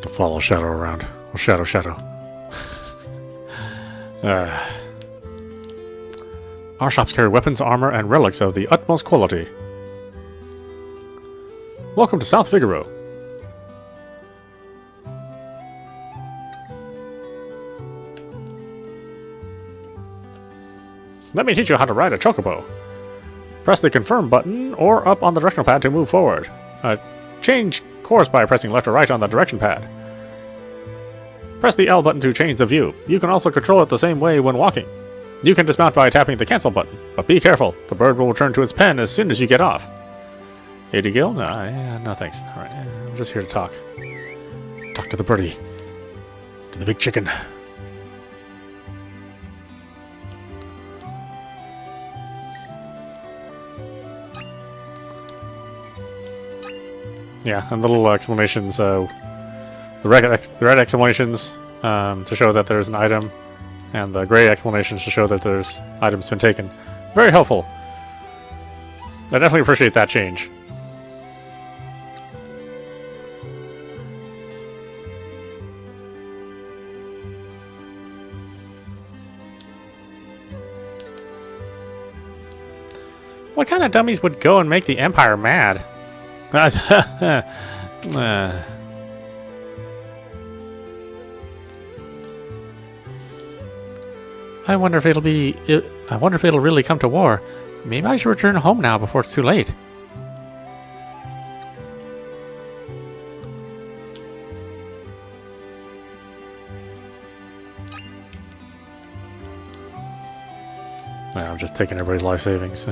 To follow Shadow around. Well, Shadow. Our shops carry weapons, armor, and relics of the utmost quality. Welcome to South Figaro. Let me teach you how to ride a chocobo. Press the confirm button or up on the directional pad to move forward. Change course by pressing left or right on the direction pad. Press the L button to change the view. You can also control it the same way when walking. You can dismount by tapping the cancel button, but be careful. The bird will return to its pen as soon as you get off. 80 gil? No thanks. Alright, I'm just here to talk. Talk to the birdie. To the big chicken. Yeah, and the little exclamations, the red exclamations to show that there's an item, and the gray exclamations to show that there's items been taken. Very helpful. I definitely appreciate that change. What kind of dummies would go and make the Empire mad? I wonder if it'll really come to war. Maybe I should return home now before it's too late. I'm just taking everybody's life savings.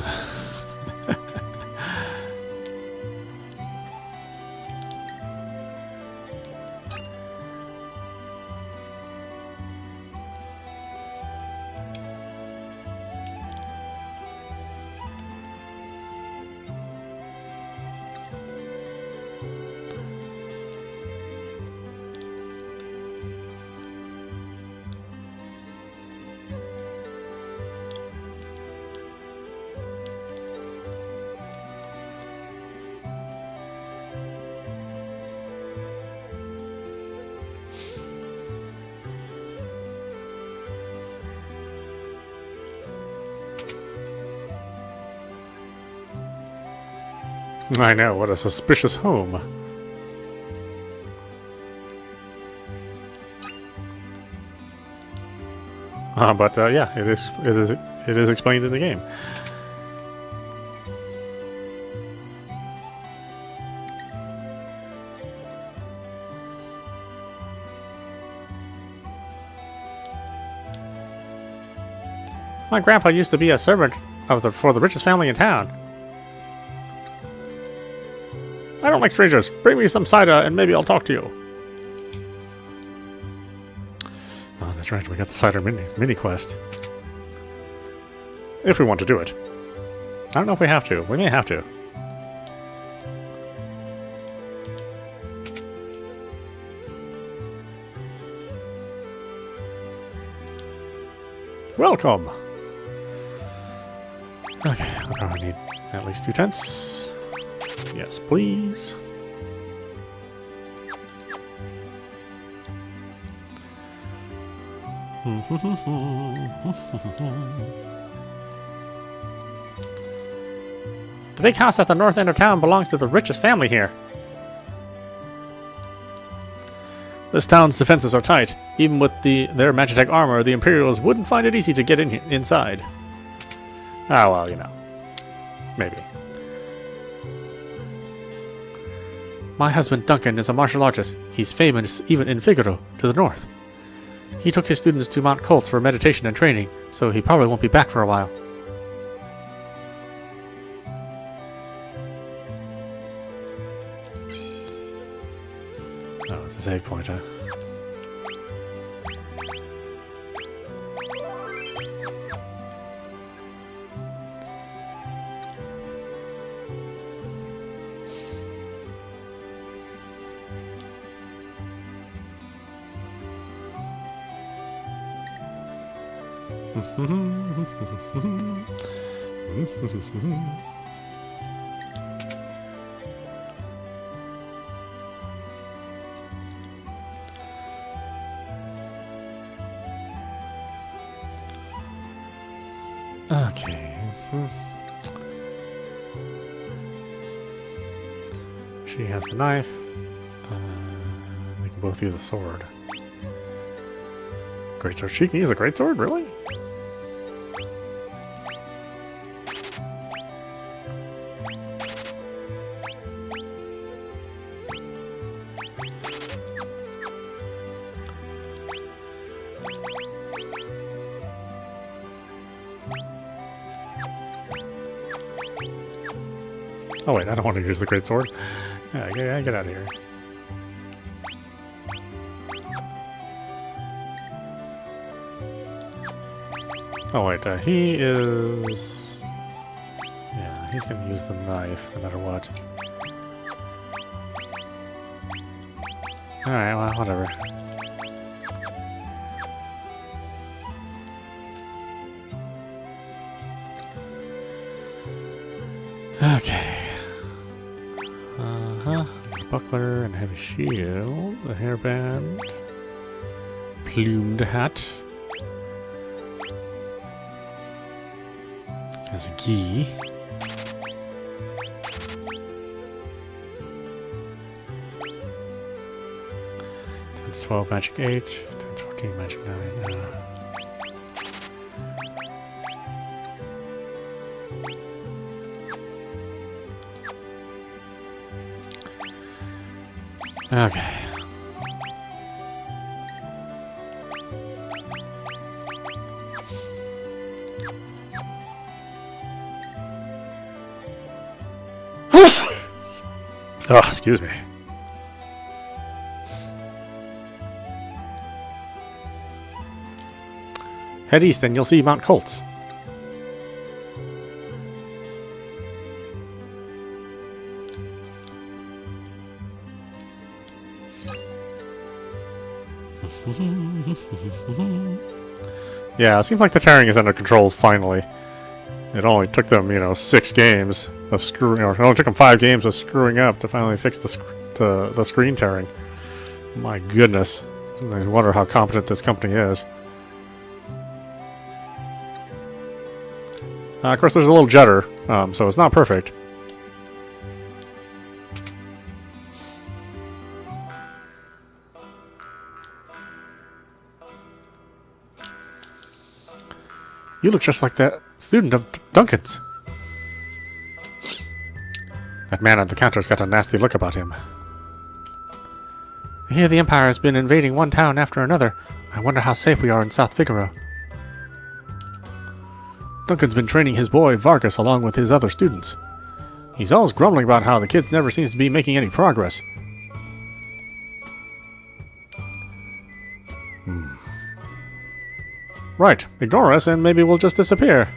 I know, what a suspicious home. But yeah, it is explained in the game. My grandpa used to be a servant for the richest family in town. I don't like strangers. Bring me some cider and maybe I'll talk to you. Oh, that's right. We got the cider mini quest. If we want to do it. I don't know if we have to. We may have to. Welcome. Okay, I'll probably need at least 2 tents. Yes, please. The big house at the north end of town belongs to the richest family here. This town's defenses are tight. Even with their Magitech armor, the Imperials wouldn't find it easy to get inside. Ah, well, you know. Maybe. My husband Duncan is a martial artist. He's famous even in Figaro, to the north. He took his students to Mount Colts for meditation and training, so he probably won't be back for a while. Oh, it's a save point, huh? Okay. She has the knife. We can both use the sword. Greatsword. She can use a greatsword? Really? Oh wait, I don't want to use the great sword. Yeah, get out of here. Oh wait, he is... Yeah, he's gonna use the knife no matter what. Alright, well, whatever. Okay. Buckler and heavy shield, a hairband, plumed hat, has a gi. Times 12 magic 8, times 14 magic 9. Okay. Oh, excuse me. Head east and you'll see Mount Colts. Yeah, it seems like the tearing is under control finally. It only took them, 6 games of screwing, or it only took them 5 games of screwing up to finally fix the screen tearing. My goodness. I wonder how competent this company is. Of course, there's a little judder, so it's not perfect. You look just like that student of Duncan's. That man at the counter's got a nasty look about him. I hear the Empire has been invading one town after another. I wonder how safe we are in South Figaro. Duncan's been training his boy Vargas along with his other students. He's always grumbling about how the kid never seems to be making any progress. Right, ignore us and maybe we'll just disappear.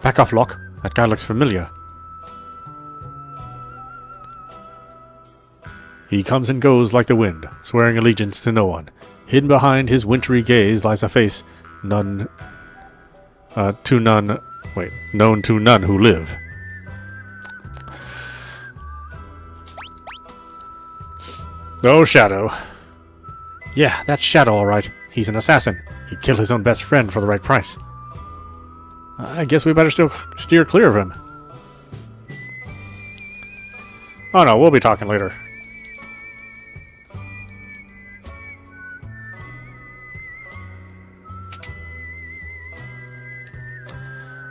Back off, Locke. That guy looks familiar. He comes and goes like the wind, swearing allegiance to no one. Hidden behind his wintry gaze lies a face known to none who live. Oh, Shadow. Yeah, that's Shadow, all right. He's an assassin. He'd kill his own best friend for the right price. I guess we better still steer clear of him. Oh no, we'll be talking later.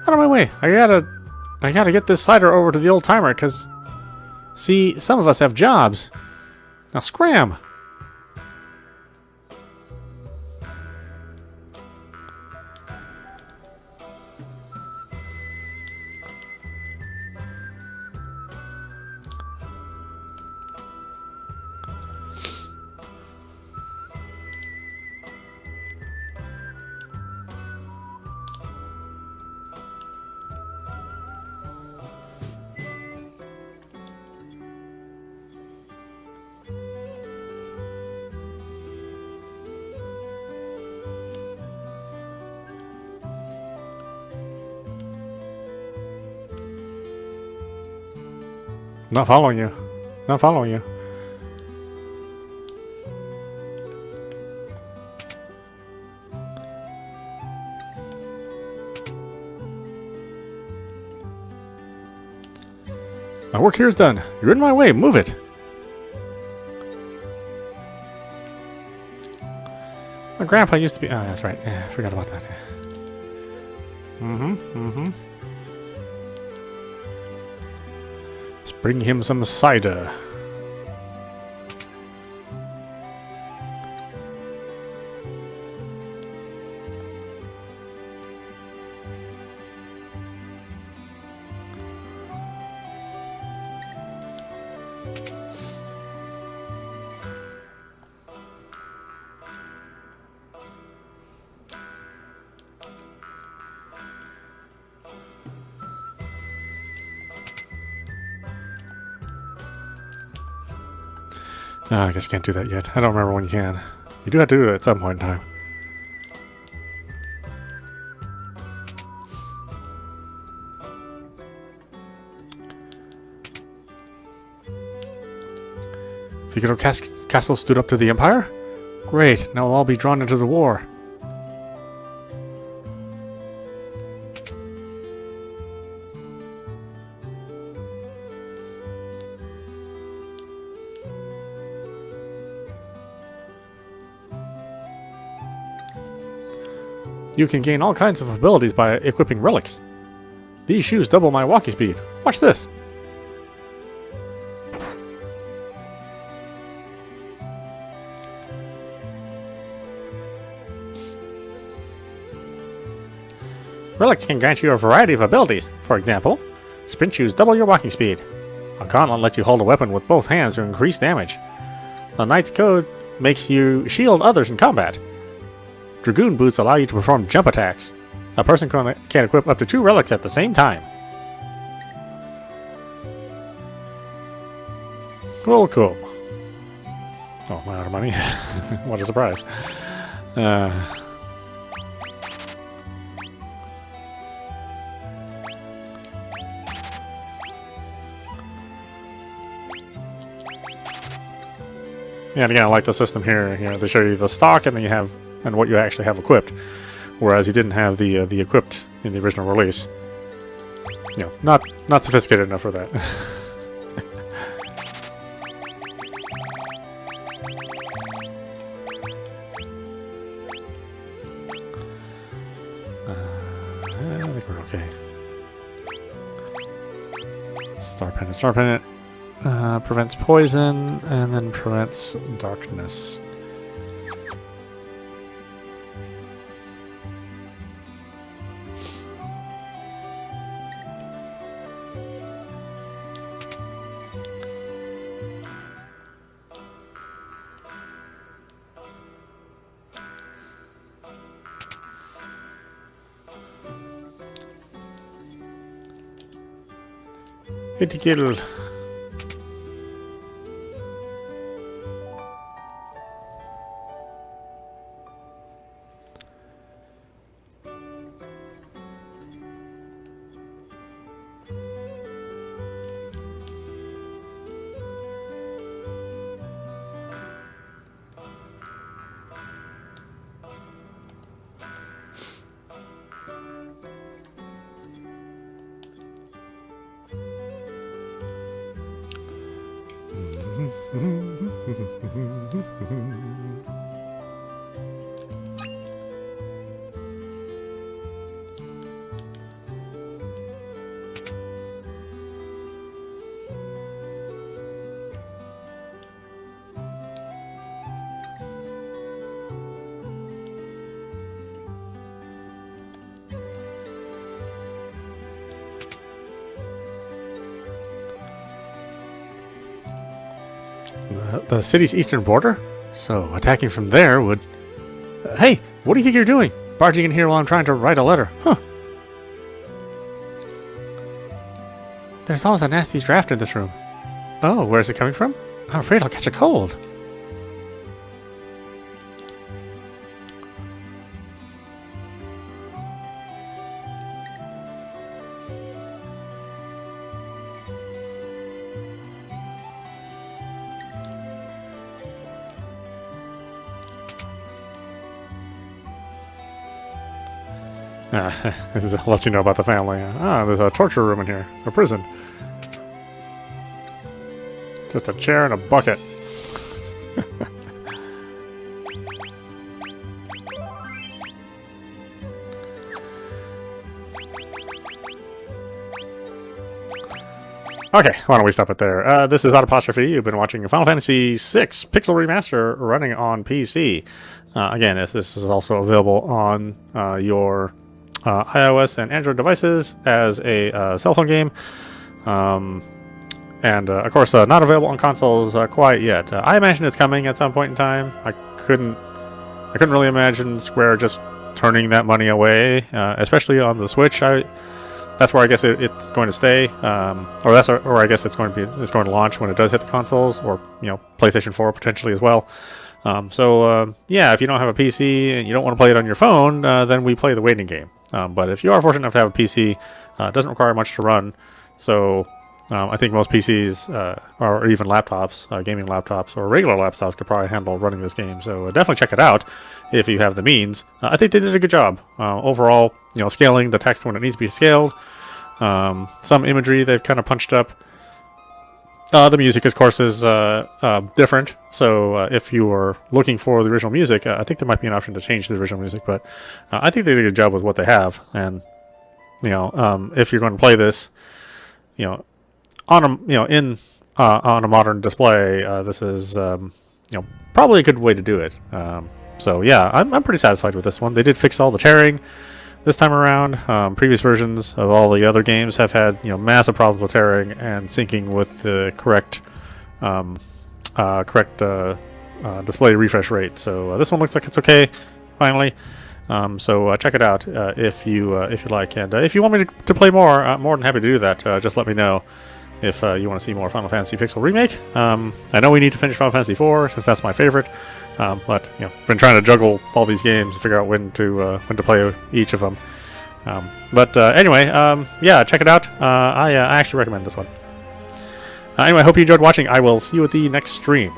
Out of my way. I gotta get this cider over to the old timer, cause see, some of us have jobs. Now scram! Not following you. Not following you. My work here is done. You're in my way. Move it. My grandpa used to be... Oh, that's right. Yeah, I forgot about that. Let's bring him some cider. I guess can't do that yet. I don't remember when you can. You do have to do it at some point in time. Figaro Castle stood up to the Empire? Great, now we'll all be drawn into the war. You can gain all kinds of abilities by equipping relics. These shoes double my walking speed. Watch this! Relics can grant you a variety of abilities. For example, sprint shoes double your walking speed. A gauntlet lets you hold a weapon with both hands to increase damage. The Knight's Code makes you shield others in combat. Dragoon boots allow you to perform jump attacks. A person can equip up to 2 relics at the same time. Cool, cool. Oh, I'm out of money. What a surprise. Yeah, and again, I like the system here. You know, they show you the stock, and then you have and what you actually have equipped, whereas you didn't have the equipped in the original release. You know, not sophisticated enough for that. I think we're okay. Star Pennant. Prevents poison, and then prevents darkness. Kill. The city's eastern border? So attacking from there would... Hey, what do you think you're doing? Barging in here while I'm trying to write a letter. Huh. There's always a nasty draft in this room. Oh, where's it coming from? I'm afraid I'll catch a cold. This lets you know about the family. There's a torture room in here. A prison. Just a chair and a bucket. Okay, why don't we stop it there? This is audap. You've been watching Final Fantasy VI Pixel Remaster running on PC. Again, this is also available on your iOS and Android devices as a cell phone game. And of course, not available on consoles quite yet. I imagine it's coming at some point in time. I couldn't really imagine Square just turning that money away, especially on the Switch. That's where I guess it's going to stay, or I guess it's going to launch when it does hit the consoles, or PlayStation 4 potentially as well. Yeah, if you don't have a PC and you don't want to play it on your phone, then we play the waiting game. But if you are fortunate enough to have a PC, it doesn't require much to run. So I think most PCs or even laptops, gaming laptops or regular laptops, could probably handle running this game. So definitely check it out if you have the means. I think they did a good job overall. Scaling the text when it needs to be scaled. Some imagery they've kind of punched up. The music, of course, is different. So if you are looking for the original music, I think there might be an option to change the original music. But I think they did a good job with what they have. And if you're going to play this, on a modern display, this is probably a good way to do it. So yeah, I'm pretty satisfied with this one. They did fix all the tearing this time around. Previous versions of all the other games have had massive problems with tearing and syncing with the correct display refresh rate. So this one looks like it's okay finally. So check it out if you like, and if you want me to play more, I'm more than happy to do that. Just let me know if you want to see more Final Fantasy Pixel Remake. I know we need to finish Final Fantasy 4 since that's my favorite, but been trying to juggle all these games and figure out when to play each of them. Anyway, yeah, check it out. I actually recommend this one. Anyway, I hope you enjoyed watching. I will see you at the next stream.